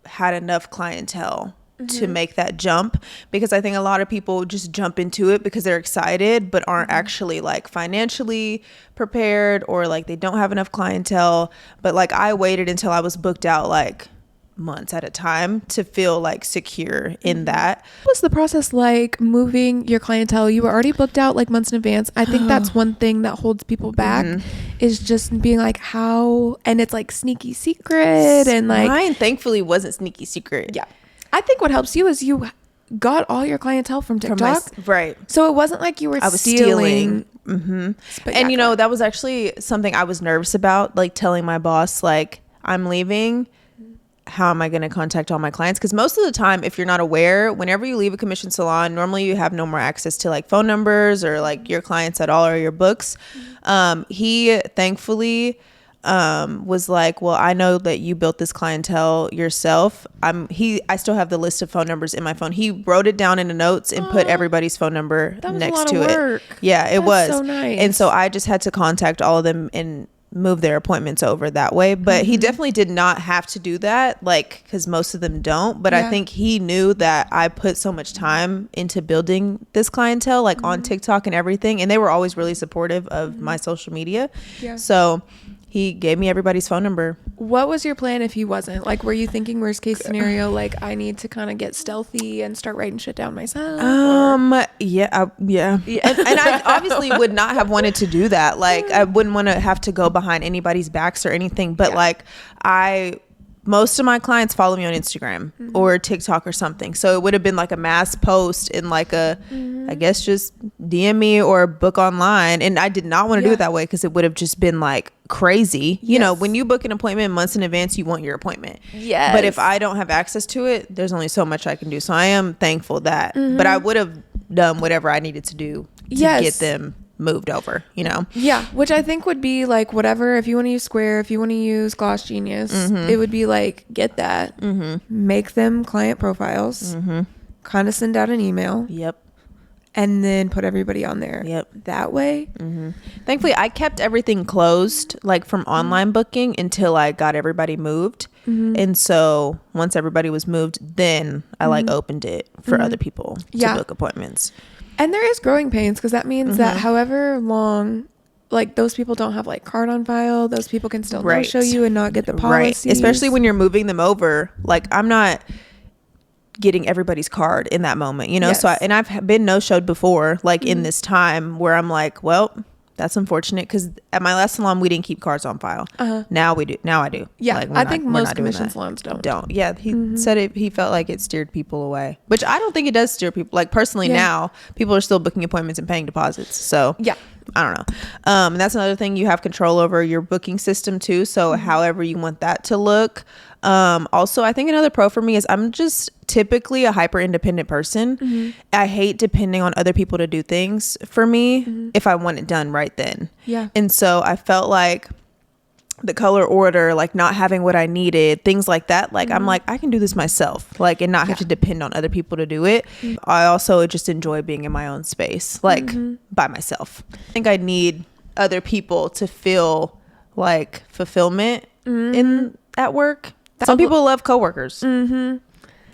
Speaker 1: had enough clientele to make that jump, because I think a lot of people just jump into it because they're excited but aren't actually like financially prepared, or like they don't have enough clientele. But like I waited until I was booked out like months at a time to feel like secure in that.
Speaker 2: What was the process like moving your clientele? You were already booked out like months in advance. I think that's one thing that holds people back is just being like, how, and it's like sneaky secret, and like
Speaker 1: mine thankfully wasn't sneaky secret.
Speaker 2: Yeah, I think what helps you is you got all your clientele from TikTok,
Speaker 1: right?
Speaker 2: So it wasn't like you were
Speaker 1: I was
Speaker 2: stealing.
Speaker 1: And you know, that was actually something I was nervous about, like telling my boss like, I'm leaving, how am I going to contact all my clients? Because most of the time, if you're not aware, whenever you leave a commission salon, normally you have no more access to like phone numbers or like your clients at all, or your books. He thankfully was like, well, I know that you built this clientele yourself. I still have the list of phone numbers in my phone. He wrote it down in the notes and put everybody's phone number next to it. Yeah, it was
Speaker 2: so nice.
Speaker 1: And so I just had to contact all of them and move their appointments over that way. But he definitely did not have to do that, like, because most of them don't. But I think he knew that I put so much time into building this clientele, like on TikTok and everything, and they were always really supportive of my social media. So he gave me everybody's phone number.
Speaker 2: What was your plan if he wasn't? Like, were you thinking worst case scenario, like I need to kind of get stealthy and start writing shit down myself?
Speaker 1: Yeah. And I obviously would not have wanted to do that. Like, I wouldn't want to have to go behind anybody's backs or anything. But like, most of my clients follow me on Instagram or TikTok or something. So it would have been like a mass post in like a, I guess just DM me or book online. And I did not want to do it that way, because it would have just been like crazy. You know, when you book an appointment months in advance, you want your appointment. Yes. But if I don't have access to it, there's only so much I can do. So I am thankful that, but I would have done whatever I needed to do to get them moved over, you know?
Speaker 2: Yeah, which I think would be like whatever, if you want to use Square, if you want to use Gloss Genius, it would be like, get that, make them client profiles, kind of send out an email. And then put everybody on there. That way.
Speaker 1: Thankfully, I kept everything closed, like from online booking, until I got everybody moved. And so once everybody was moved, then I like opened it for other people to book appointments.
Speaker 2: And there is growing pains, because that means that however long, like those people don't have like card on file, those people can still no show you and not get the policies.
Speaker 1: Especially when you're moving them over. Like, I'm not getting everybody's card in that moment, you know? So and I've been no showed before, like in this time, where I'm like, well, that's unfortunate, because at my last salon we didn't keep cards on file. Now we do. Now I do.
Speaker 2: Like, I think most commission salons don't.
Speaker 1: Yeah, he said it. He felt like it steered people away, which I don't think it does steer people. Like, personally, now people are still booking appointments and paying deposits. So I don't know. And that's another thing, you have control over your booking system too. So however you want that to look. Also, I think another pro for me is I'm just typically a hyper independent person. I hate depending on other people to do things for me if I want it done right then. And so I felt like the color order, like not having what I needed, things like that. Like, I'm like, I can do this myself, like, and not have to depend on other people to do it. I also just enjoy being in my own space, like by myself. I think I need other people to feel like fulfillment at work. Some people love coworkers.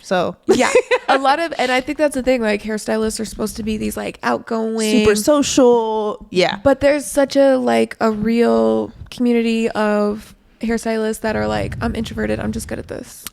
Speaker 1: So
Speaker 2: a lot of, and I think that's the thing, like hairstylists are supposed to be these like outgoing,
Speaker 1: super social.
Speaker 2: But there's such a like a real community of hairstylists that are like, I'm introverted, I'm just good at this.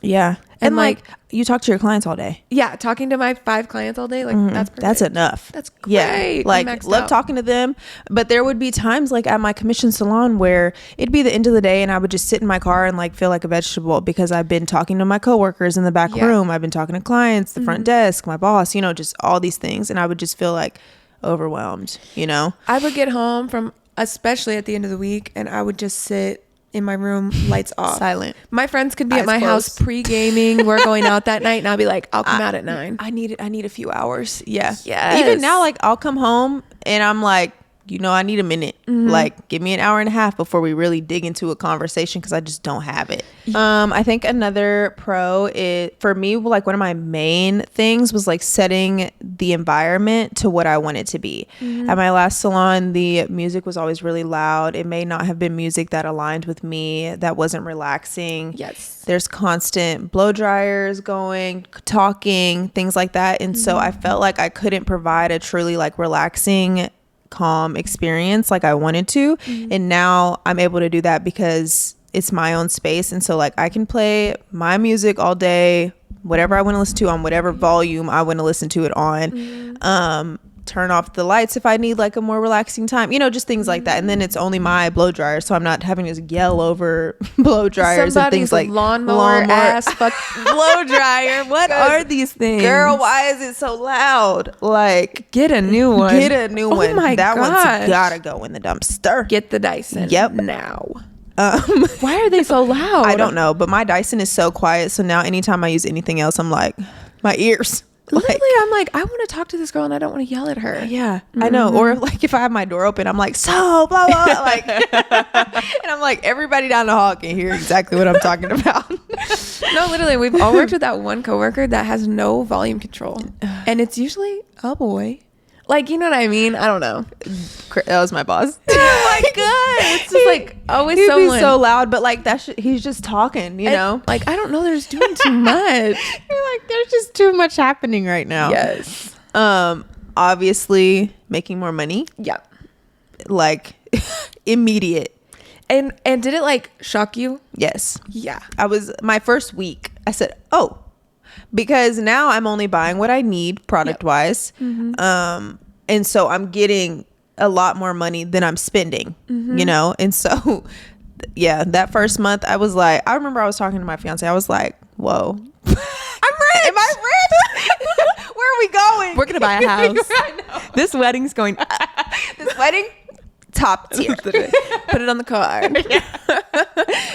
Speaker 2: And like
Speaker 1: you talk to your clients all day.
Speaker 2: Talking to my 5 clients all day, like that's perfect.
Speaker 1: That's enough.
Speaker 2: That's great.
Speaker 1: Like, love talking to them. But there would be times like at my commission salon where it'd be the end of the day and I would just sit in my car and like feel like a vegetable, because I've been talking to my coworkers in the back room, I've been talking to clients, the front desk, my boss, you know, just all these things, and I would just feel like overwhelmed, you know?
Speaker 2: I would get home from, especially at the end of the week, and I would just sit in my room, lights off.
Speaker 1: Silent.
Speaker 2: My friends could be
Speaker 1: Eyes
Speaker 2: at my house
Speaker 1: closed.
Speaker 2: pre-gaming. We're going out that night, and I'll be like, I'll come out at 9.
Speaker 1: I need a few hours. Yeah.
Speaker 2: Yes.
Speaker 1: Even now, like, I'll come home and I'm like, I need a minute. Like, give me an hour and a half before we really dig into a conversation, because I just don't have it. I think another pro is, for me, like, one of my main things was like setting the environment to what I want it to be. At my last salon, the music was always really loud. It may not have been music that aligned with me, that wasn't relaxing.
Speaker 2: Yes.
Speaker 1: There's constant blow dryers going, talking, things like that. And so I felt like I couldn't provide a truly like relaxing, calm experience like I wanted to. And now I'm able to do that because it's my own space. And so like I can play my music all day, whatever I want to listen to, on whatever volume I want to listen to it on. Turn off the lights if I need like a more relaxing time, just things like that. And then it's only my blow dryer, so I'm not having to yell over blow dryers and things like
Speaker 2: lawnmower ass fuck
Speaker 1: blow dryer. What are these things, girl? Why is it so loud? Like,
Speaker 2: get a new one.
Speaker 1: Oh my that
Speaker 2: gosh.
Speaker 1: One's gotta go in the dumpster.
Speaker 2: Get the Dyson.
Speaker 1: Yep.
Speaker 2: Now. Why are they so loud?
Speaker 1: I don't know, but my Dyson is so quiet, so now anytime I use anything else, I'm like, my ears.
Speaker 2: Literally, I'm like, I want to talk to this girl and I don't want to yell at her.
Speaker 1: Yeah, I know. Or like if I have my door open, I'm like, so blah blah, like, and I'm like, everybody down the hall can hear exactly what I'm talking about.
Speaker 2: No, literally, we've all worked with that one coworker that has no volume control, and it's usually a boy. Like, you know what I mean? I don't know.
Speaker 1: That was my boss.
Speaker 2: Oh my god! It's just like always
Speaker 1: he'd
Speaker 2: someone
Speaker 1: be so loud, but like he's just talking, know.
Speaker 2: Like, I don't know, they're just doing too much.
Speaker 1: You're like, there's just too much happening right now.
Speaker 2: Yes.
Speaker 1: Obviously making more money.
Speaker 2: Yeah.
Speaker 1: Like immediate.
Speaker 2: And did it like shock you?
Speaker 1: Yes.
Speaker 2: Yeah.
Speaker 1: I was my first week. I said, oh. Because now I'm only buying what I need product wise. And so I'm getting a lot more money than I'm spending, and so yeah, that first month I was like, I remember I was talking to my fiance, I was like, whoa, I'm rich. Am I rich? Where are we going?
Speaker 2: We're gonna buy a house. This wedding's going
Speaker 1: this wedding top tier.
Speaker 2: Put it on the card.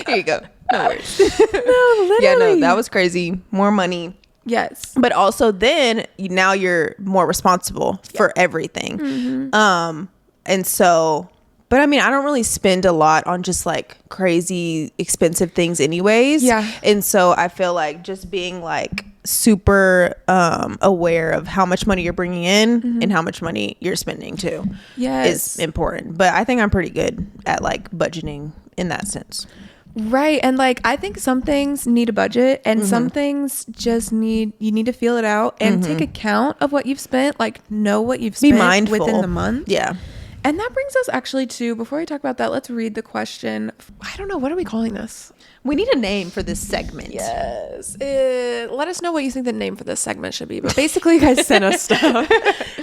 Speaker 1: Here you go. No worries.
Speaker 2: No, literally.
Speaker 1: Yeah, no, that was crazy. More money.
Speaker 2: Yes.
Speaker 1: But also then now you're more responsible for everything. And so, but I mean, I don't really spend a lot on just like crazy expensive things anyways.
Speaker 2: Yeah.
Speaker 1: And so I feel like just being like super aware of how much money you're bringing in and how much money you're spending too is important. But I think I'm pretty good at like budgeting in that sense.
Speaker 2: Right. And like, I think some things need a budget and some things just you need to feel it out and take account of what you've spent, like know what you've spent.
Speaker 1: Be mindful
Speaker 2: within the month.
Speaker 1: Yeah.
Speaker 2: And that brings us actually to, before we talk about that, let's read the question. I don't know. What are we calling this?
Speaker 1: We need a name for this segment.
Speaker 2: Yes. Let us know what you think the name for this segment should be. But basically, you guys sent us stuff.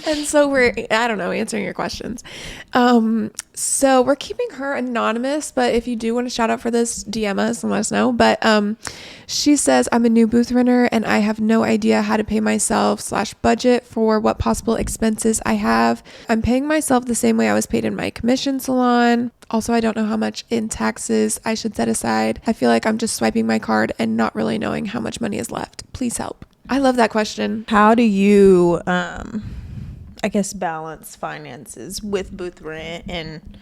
Speaker 2: And so we're, I don't know, answering your questions. So we're keeping her anonymous. But if you do want to shout out for this, DM us and let us know. But she says, I'm a new booth renter and I have no idea how to pay myself / budget for what possible expenses I have. I'm paying myself the same way I was paid in my commission salon. Also, I don't know how much in taxes I should set aside. I feel like I'm just swiping my card and not really knowing how much money is left. Please help. I love that question.
Speaker 1: How do you, I guess, balance finances with booth rent and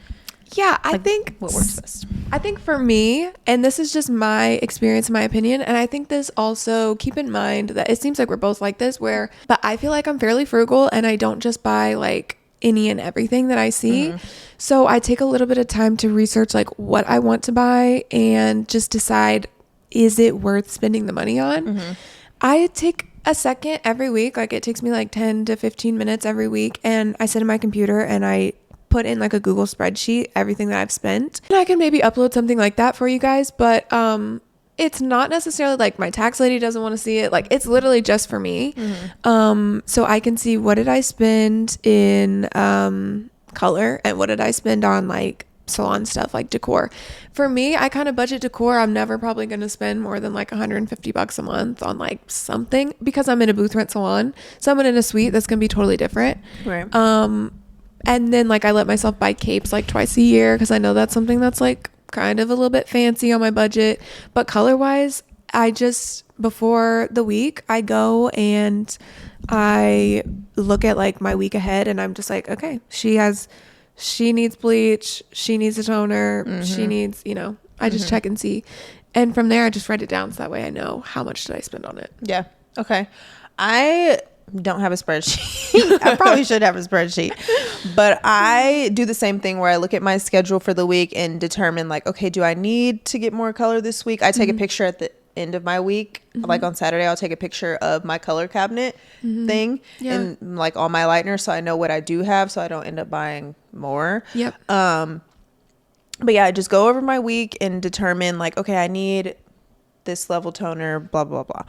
Speaker 2: yeah, I think
Speaker 1: what works best?
Speaker 2: I think for me, and this is just my experience, my opinion, and I think this also, keep in mind that it seems like we're both like this, but I feel like I'm fairly frugal and I don't just buy like any and everything that I see. So I take a little bit of time to research like what I want to buy and just decide, is it worth spending the money on? I take a second every week. Like it takes me like 10 to 15 minutes every week. And I sit in my computer and I put in like a Google spreadsheet, everything that I've spent. And I can maybe upload something like that for you guys. But it's not necessarily like my tax lady doesn't want to see it. Like it's literally just for me. So I can see, what did I spend in color and what did I spend on like salon stuff, like decor. For me, I kind of budget decor. I'm never probably going to spend more than like $150 a month on like something, because I'm in a booth rent salon. Someone in a suite, that's going to be totally different.
Speaker 1: Right.
Speaker 2: And then like I let myself buy capes like twice a year because I know that's something that's like kind of a little bit fancy on my budget. But color wise, I just, before the week, I go and I look at like my week ahead, and I'm just like, okay, she needs bleach, she needs a toner, she needs, you know, I just check and see. And from there, I just write it down so that way I know how much did I spend on it.
Speaker 1: Yeah. Okay. I don't have a spreadsheet. I probably should have a spreadsheet, but I do the same thing where I look at my schedule for the week and determine like, okay, do I need to get more color this week? I take a picture at the end of my week. Like on Saturday, I'll take a picture of my color cabinet thing and like all my lighteners, so I know what I do have, so I don't end up buying more.
Speaker 2: Yep.
Speaker 1: But yeah, I just go over my week and determine like, okay, I need this level toner, blah, blah, blah.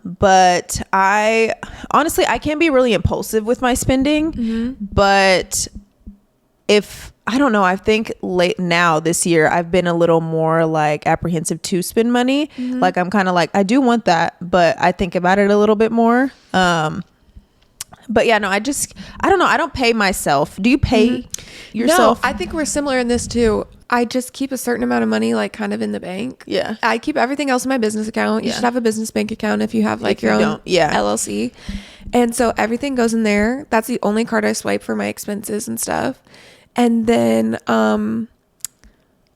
Speaker 1: But I honestly, I can be really impulsive with my spending, but I don't know, I think late now this year, I've been a little more like apprehensive to spend money. Like I'm kind of like, I do want that, but I think about it a little bit more. But yeah, no, I don't know. I don't pay myself. Do you pay yourself?
Speaker 2: No, I think we're similar in this too. I just keep a certain amount of money like kind of in the bank.
Speaker 1: Yeah.
Speaker 2: I keep everything else in my business account. You should have a business bank account if you have like your own LLC. And so everything goes in there. That's the only card I swipe for my expenses and stuff. And then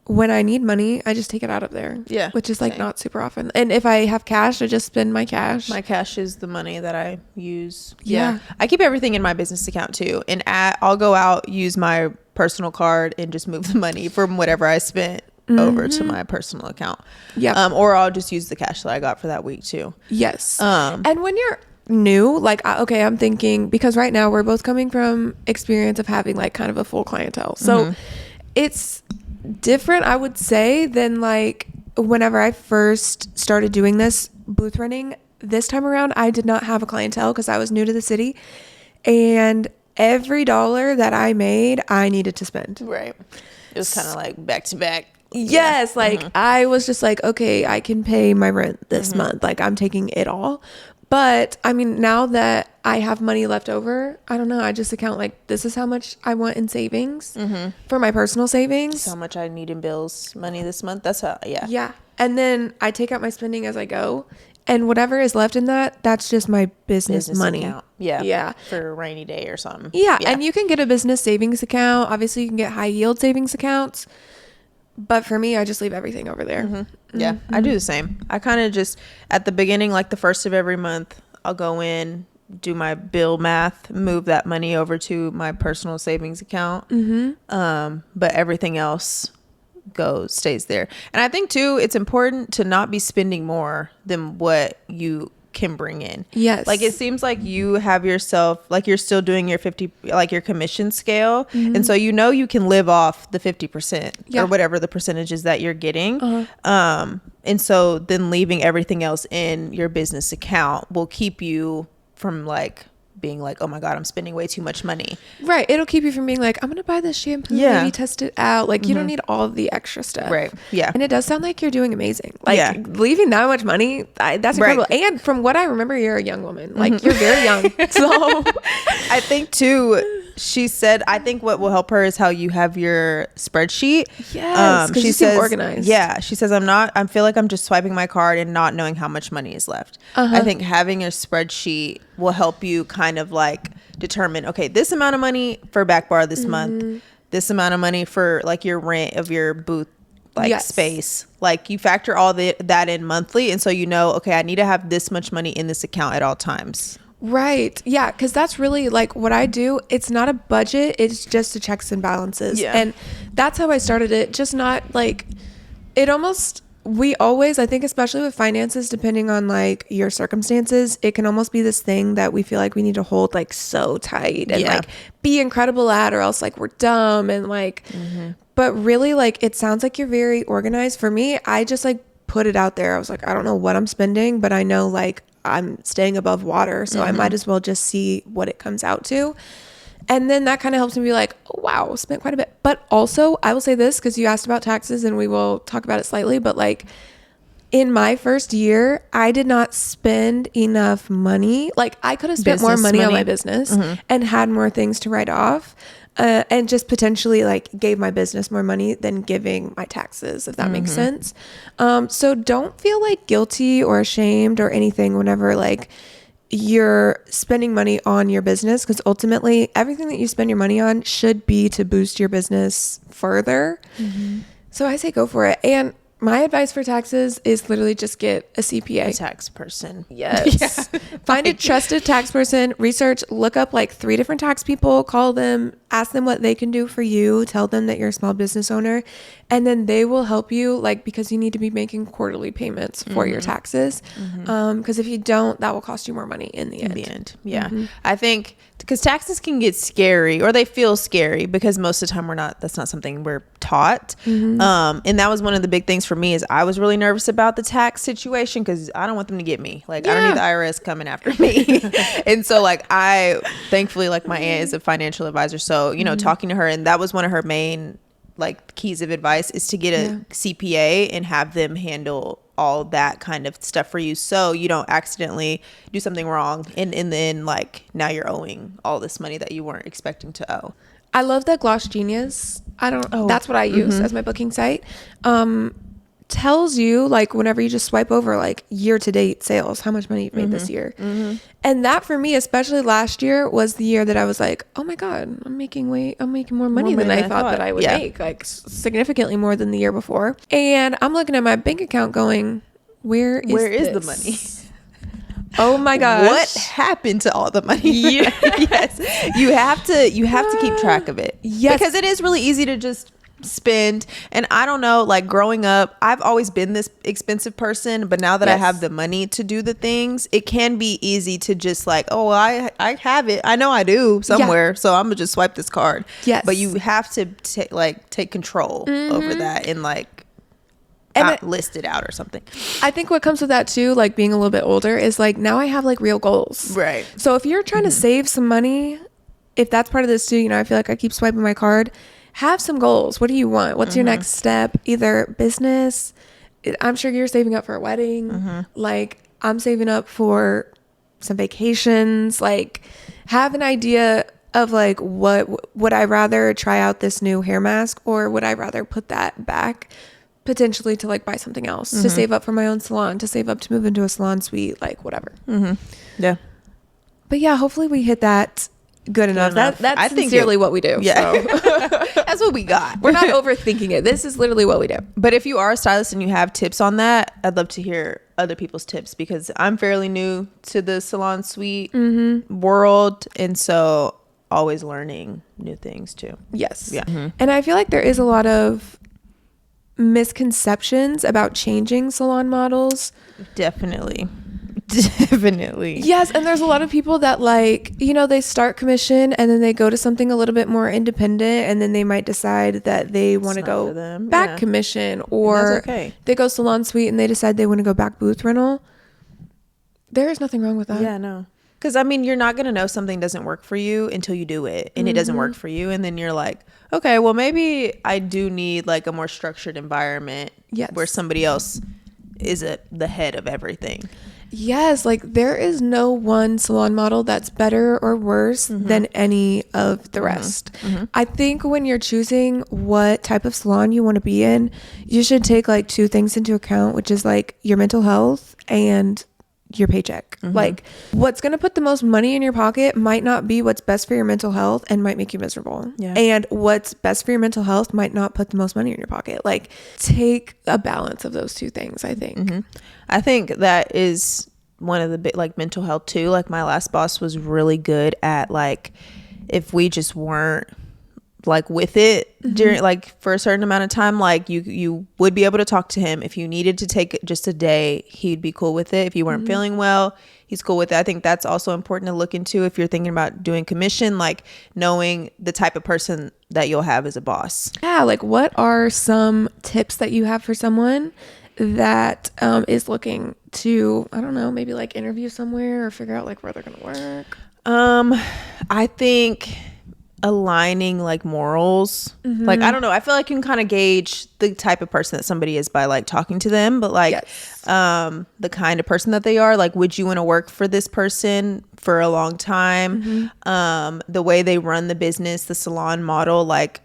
Speaker 2: when I need money, I just take it out of there. Yeah. Which is like not super often. And if I have cash, I just spend my cash.
Speaker 1: My cash is the money that I use. Yeah. I keep everything in my business account too. And I'll go out, use my personal card and just move the money from whatever I spent over to my personal account. Yeah. Or I'll just use the cash that I got for that week too.
Speaker 2: Yes. And when you're new, like, okay, I'm thinking, because right now we're both coming from experience of having like kind of a full clientele. So it's different, I would say, than like whenever I first started doing this booth running. This time around, I did not have a clientele because I was new to the city, and every dollar that I made, I needed to spend.
Speaker 1: Right. It was kind of like back to back.
Speaker 2: Yes. Like I was just like, okay, I can pay my rent this month. Like I'm taking it all. But I mean, now that I have money left over, I don't know, I just account like, this is how much I want in savings for my personal savings.
Speaker 1: That's how much I need in bills money this month. That's how,
Speaker 2: Yeah. And then I take out my spending as I go. And whatever is left in that, that's just my business money.
Speaker 1: Account. Yeah. Yeah. For a rainy day or something.
Speaker 2: Yeah. And you can get a business savings account. Obviously, you can get high yield savings accounts. But for me, I just leave everything over there.
Speaker 1: Yeah, I do the same. I kind of just, at the beginning, like the first of every month, I'll go in, do my bill math, move that money over to my personal savings account. But everything else stays there. And I think too, it's important to not be spending more than what you can bring in.
Speaker 2: Yes.
Speaker 1: Like it seems like you have yourself, like you're still doing your 50, like your commission scale. And so you know you can live off the 50% or whatever the percentage is that you're getting. And so then leaving everything else in your business account will keep you from like being like, oh my God, I'm spending way too much money.
Speaker 2: Right. It'll keep you from being like, I'm going to buy this shampoo. Maybe test it out. Like you don't need all of the extra stuff.
Speaker 1: Right. Yeah.
Speaker 2: And it does sound like you're doing amazing. Like leaving that much money, that's incredible. Right. And from what I remember, you're a young woman. Like you're very young. So
Speaker 1: I think too, she said, I think what will help her is how you have your spreadsheet.
Speaker 2: Yes. Because she seem organized.
Speaker 1: Yeah. She says, I feel like I'm just swiping my card and not knowing how much money is left. I think having a spreadsheet will help you kind of like determine, okay, this amount of money for back bar this month, this amount of money for like your rent of your booth space. Like you factor all that in monthly. And so you know, okay, I need to have this much money in this account at all times.
Speaker 2: Right. Yeah. Because that's really like what I do. It's not a budget. It's just the checks and balances. Yeah. And that's how I started it. Just not like it almost, we always, I think, especially with finances, depending on like your circumstances, it can almost be this thing that we feel like we need to hold like so tight and like be incredible at, or else like we're dumb and like, but really like it sounds like you're very organized. For me, I just like put it out there. I was like, I don't know what I'm spending, but I know like I'm staying above water, so I might as well just see what it comes out to. And then that kind of helps me be like, oh, wow, spent quite a bit. But also, I will say this, because you asked about taxes and we will talk about it slightly, but like in my first year, I did not spend enough money. Like I could have spent more money on my business and had more things to write off. and just potentially like gave my business more money than giving my taxes, if that makes sense. So don't feel like guilty or ashamed or anything whenever like you're spending money on your business, because ultimately everything that you spend your money on should be to boost your business further. So I say go for it. And my advice for taxes is literally just get a CPA.
Speaker 1: A tax person.
Speaker 2: Yes. Find a trusted tax person, research, look up like 3 different tax people, call them, ask them what they can do for you, tell them that you're a small business owner, and then they will help you, like, because you need to be making quarterly payments for your taxes. Because if you don't, that will cost you more money in the end.
Speaker 1: Yeah. I think because taxes can get scary, or they feel scary, because most of the time that's not something we're taught. And that was one of the big things for me, is I was really nervous about the tax situation, because I don't want them to get me. Like, I don't need the IRS coming after me. And so like thankfully, like my aunt is a financial advisor, so you know, talking to her, and that was one of her main like keys of advice, is to get a CPA and have them handle all that kind of stuff for you, so you don't accidentally do something wrong and then like now you're owing all this money that you weren't expecting to owe.
Speaker 2: I love that Gloss Genius. That's what I use as my booking site. Tells you like whenever you just swipe over like year to date sales, how much money you've made this year. And that for me, especially last year, was the year that I was like, oh my God, I'm making more money than I thought that I would make, like significantly more than the year before. And I'm looking at my bank account going, where is the money? Oh my gosh.
Speaker 1: What happened to all the money? Yes. You have to keep track of it.
Speaker 2: Yes.
Speaker 1: Because it is really easy to just spend. And I don't know, like growing up, I've always been this expensive person, but now that I have the money to do the things, it can be easy to just like, oh, I have it. I know I do somewhere. So I'm gonna just swipe this card.
Speaker 2: Yes.
Speaker 1: But you have to take control over that and like not list it out or something.
Speaker 2: I think what comes with that too, like being a little bit older, is like now I have like real goals.
Speaker 1: Right.
Speaker 2: So if you're trying to save some money, if that's part of this too, you know, I feel like I keep swiping my card. Have some goals. What do you want? What's your next step? Either business. I'm sure you're saving up for a wedding. Like I'm saving up for some vacations. Like have an idea of like, what would I rather try out this new hair mask, or would I rather put that back potentially to like buy something else, to save up for my own salon, to save up to move into a salon suite, like whatever.
Speaker 1: Yeah.
Speaker 2: But yeah, hopefully we hit that good enough. That's sincerely what we do.
Speaker 1: Yeah.
Speaker 2: So.
Speaker 1: That's what we got.
Speaker 2: We're not overthinking it. This is literally what we do.
Speaker 1: But if you are a stylist and you have tips on that, I'd love to hear other people's tips, because I'm fairly new to the salon suite world. And so always learning new things too.
Speaker 2: Yes.
Speaker 1: Yeah.
Speaker 2: And I feel like there is a lot of misconceptions about changing salon models.
Speaker 1: Definitely.
Speaker 2: Yes. And there's a lot of people that like, you know, they start commission and then they go to something a little bit more independent, and then they might decide that they want to go back commission, or they go salon suite and they decide they want to go back booth rental. There is nothing wrong with that.
Speaker 1: Yeah, no. Because I mean, you're not going to know something doesn't work for you until you do it, and it doesn't work for you. And then you're like, okay, well, maybe I do need like a more structured environment where somebody else is the head of everything.
Speaker 2: Yes, like there is no one salon model that's better or worse than any of the rest. I think when you're choosing what type of salon you want to be in, you should take like 2 things into account, which is like your mental health and your paycheck. Like what's going to put the most money in your pocket might not be what's best for your mental health and might make you miserable. And what's best for your mental health might not put the most money in your pocket. Like take a balance of those 2 things, I think.
Speaker 1: I think that is one of the big, like mental health too. Like my last boss was really good at like, if we just weren't like with it during like for a certain amount of time, like you would be able to talk to him. If you needed to take just a day, he'd be cool with it. If you weren't feeling well, he's cool with it. I think that's also important to look into if you're thinking about doing commission, like knowing the type of person that you'll have as a boss.
Speaker 2: Yeah, like what are some tips that you have for someone that is looking to, I don't know, maybe like interview somewhere or figure out like where they're gonna work?
Speaker 1: I think aligning like morals. Like, I don't know, I feel like you can kind of gauge the type of person that somebody is by like talking to them, but like the kind of person that they are. Like, would you want to work for this person for a long time? The way they run the business, the salon model, like,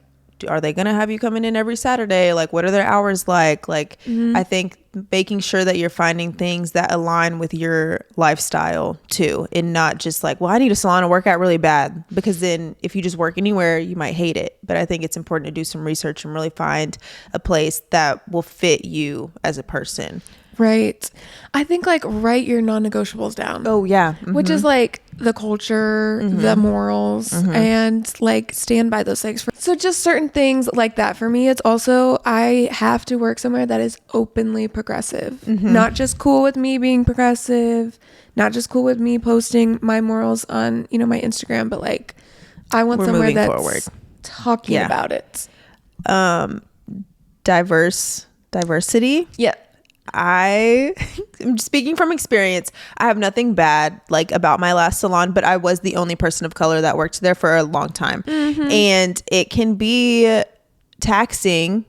Speaker 1: are they gonna have you coming in every Saturday? Like, what are their hours like? Like, I think making sure that you're finding things that align with your lifestyle too, and not just like, well, I need a salon to work out really bad, because then if you just work anywhere, you might hate it. But I think it's important to do some research and really find a place that will fit you as a person.
Speaker 2: Right. I think like write your non-negotiables down.
Speaker 1: Oh yeah.
Speaker 2: Which is like the culture, the morals, and like stand by those things. So just certain things like that. For me, it's also, I have to work somewhere that is openly progressive. Not just cool with me being progressive, not just cool with me posting my morals on, you know, my Instagram, but like I want somewhere that's forward. Talking about it.
Speaker 1: Diversity.
Speaker 2: Yeah.
Speaker 1: I'm speaking from experience. I have nothing bad like about my last salon, but I was the only person of color that worked there for a long time. And it can be taxing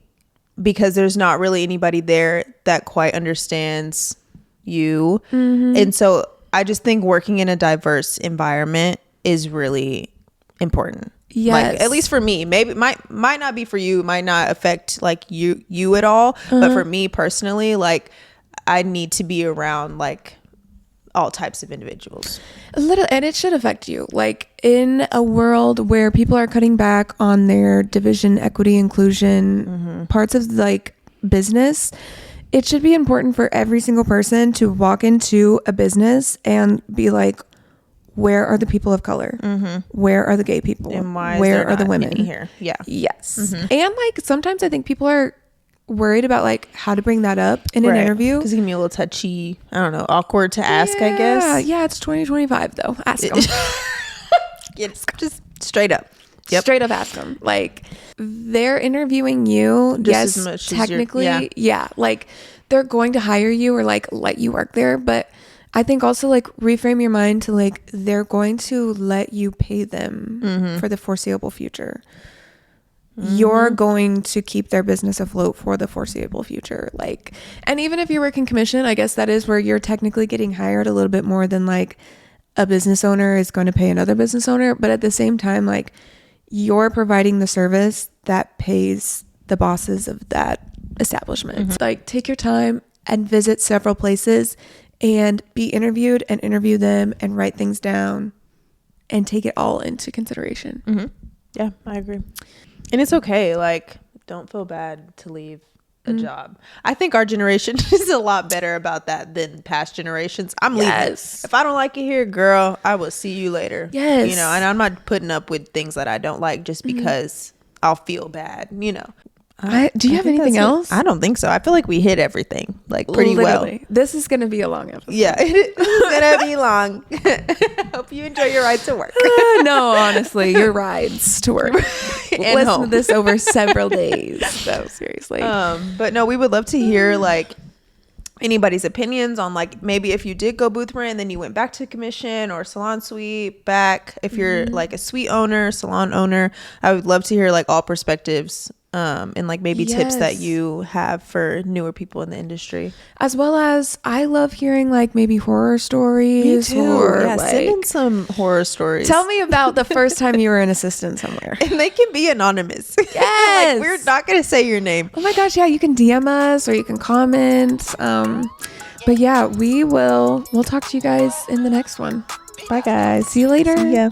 Speaker 1: because there's not really anybody there that quite understands you. And so I just think working in a diverse environment is really important.
Speaker 2: Yes.
Speaker 1: Like, at least for me, maybe might not be for you, might not affect like you at all. But for me personally, like, I need to be around like all types of individuals.
Speaker 2: A little, and it should affect you. Like, in a world where people are cutting back on their division, equity, inclusion, parts of like business, it should be important for every single person to walk into a business and be like, where are the people of color? Where are the gay people?
Speaker 1: And
Speaker 2: where are the women
Speaker 1: here? Yeah.
Speaker 2: Yes. And like sometimes I think people are worried about like how to bring that up in an interview,
Speaker 1: because it can be a little touchy. I don't know, awkward to ask. I guess.
Speaker 2: Yeah, it's 2025 though. Ask them.
Speaker 1: Just straight up.
Speaker 2: Straight up ask them. Like, they're interviewing you.
Speaker 1: Just as much
Speaker 2: technically.
Speaker 1: As
Speaker 2: like they're going to hire you or like let you work there, but I think also like reframe your mind to like they're going to let you pay them for the foreseeable future. You're going to keep their business afloat for the foreseeable future. Like, and even if you're working commission, I guess that is where you're technically getting hired a little bit more than like a business owner is going to pay another business owner. But at the same time, like, you're providing the service that pays the bosses of that establishment. Like, take your time and visit several places and be interviewed and interview them and write things down and take it all into consideration.
Speaker 1: Yeah, I agree. And it's okay. Like, don't feel bad to leave a job. I think our generation is a lot better about that than past generations. I'm leaving. If I don't like it here, girl, I will see you later.
Speaker 2: Yes.
Speaker 1: You know, and I'm not putting up with things that I don't like just because I'll feel bad, you know.
Speaker 2: Do you have anything else?
Speaker 1: I don't think so. I feel like we hit everything like pretty well.
Speaker 2: This is going to be a long episode.
Speaker 1: Yeah, it's going to be long. Hope you enjoy your ride to work.
Speaker 2: No, honestly, your rides to work.
Speaker 1: And
Speaker 2: listen
Speaker 1: home.
Speaker 2: to this over several days. So seriously.
Speaker 1: But no, we would love to hear like anybody's opinions on like maybe if you did go booth rent and then you went back to commission or salon suite back. If you're like a suite owner, salon owner, I would love to hear like all perspectives. And like maybe tips that you have for newer people in the industry,
Speaker 2: as well as I love hearing like maybe horror stories.
Speaker 1: Me too.
Speaker 2: Or
Speaker 1: yeah,
Speaker 2: like,
Speaker 1: send in some horror stories.
Speaker 2: Tell me about the first time you were an assistant somewhere.
Speaker 1: And they can be anonymous.
Speaker 2: Yes.
Speaker 1: Like, we're not gonna say your name.
Speaker 2: Oh my gosh, yeah, you can DM us or you can comment. But yeah, we'll talk to you guys in the next one.
Speaker 1: Bye guys.
Speaker 2: See you later.
Speaker 1: See ya.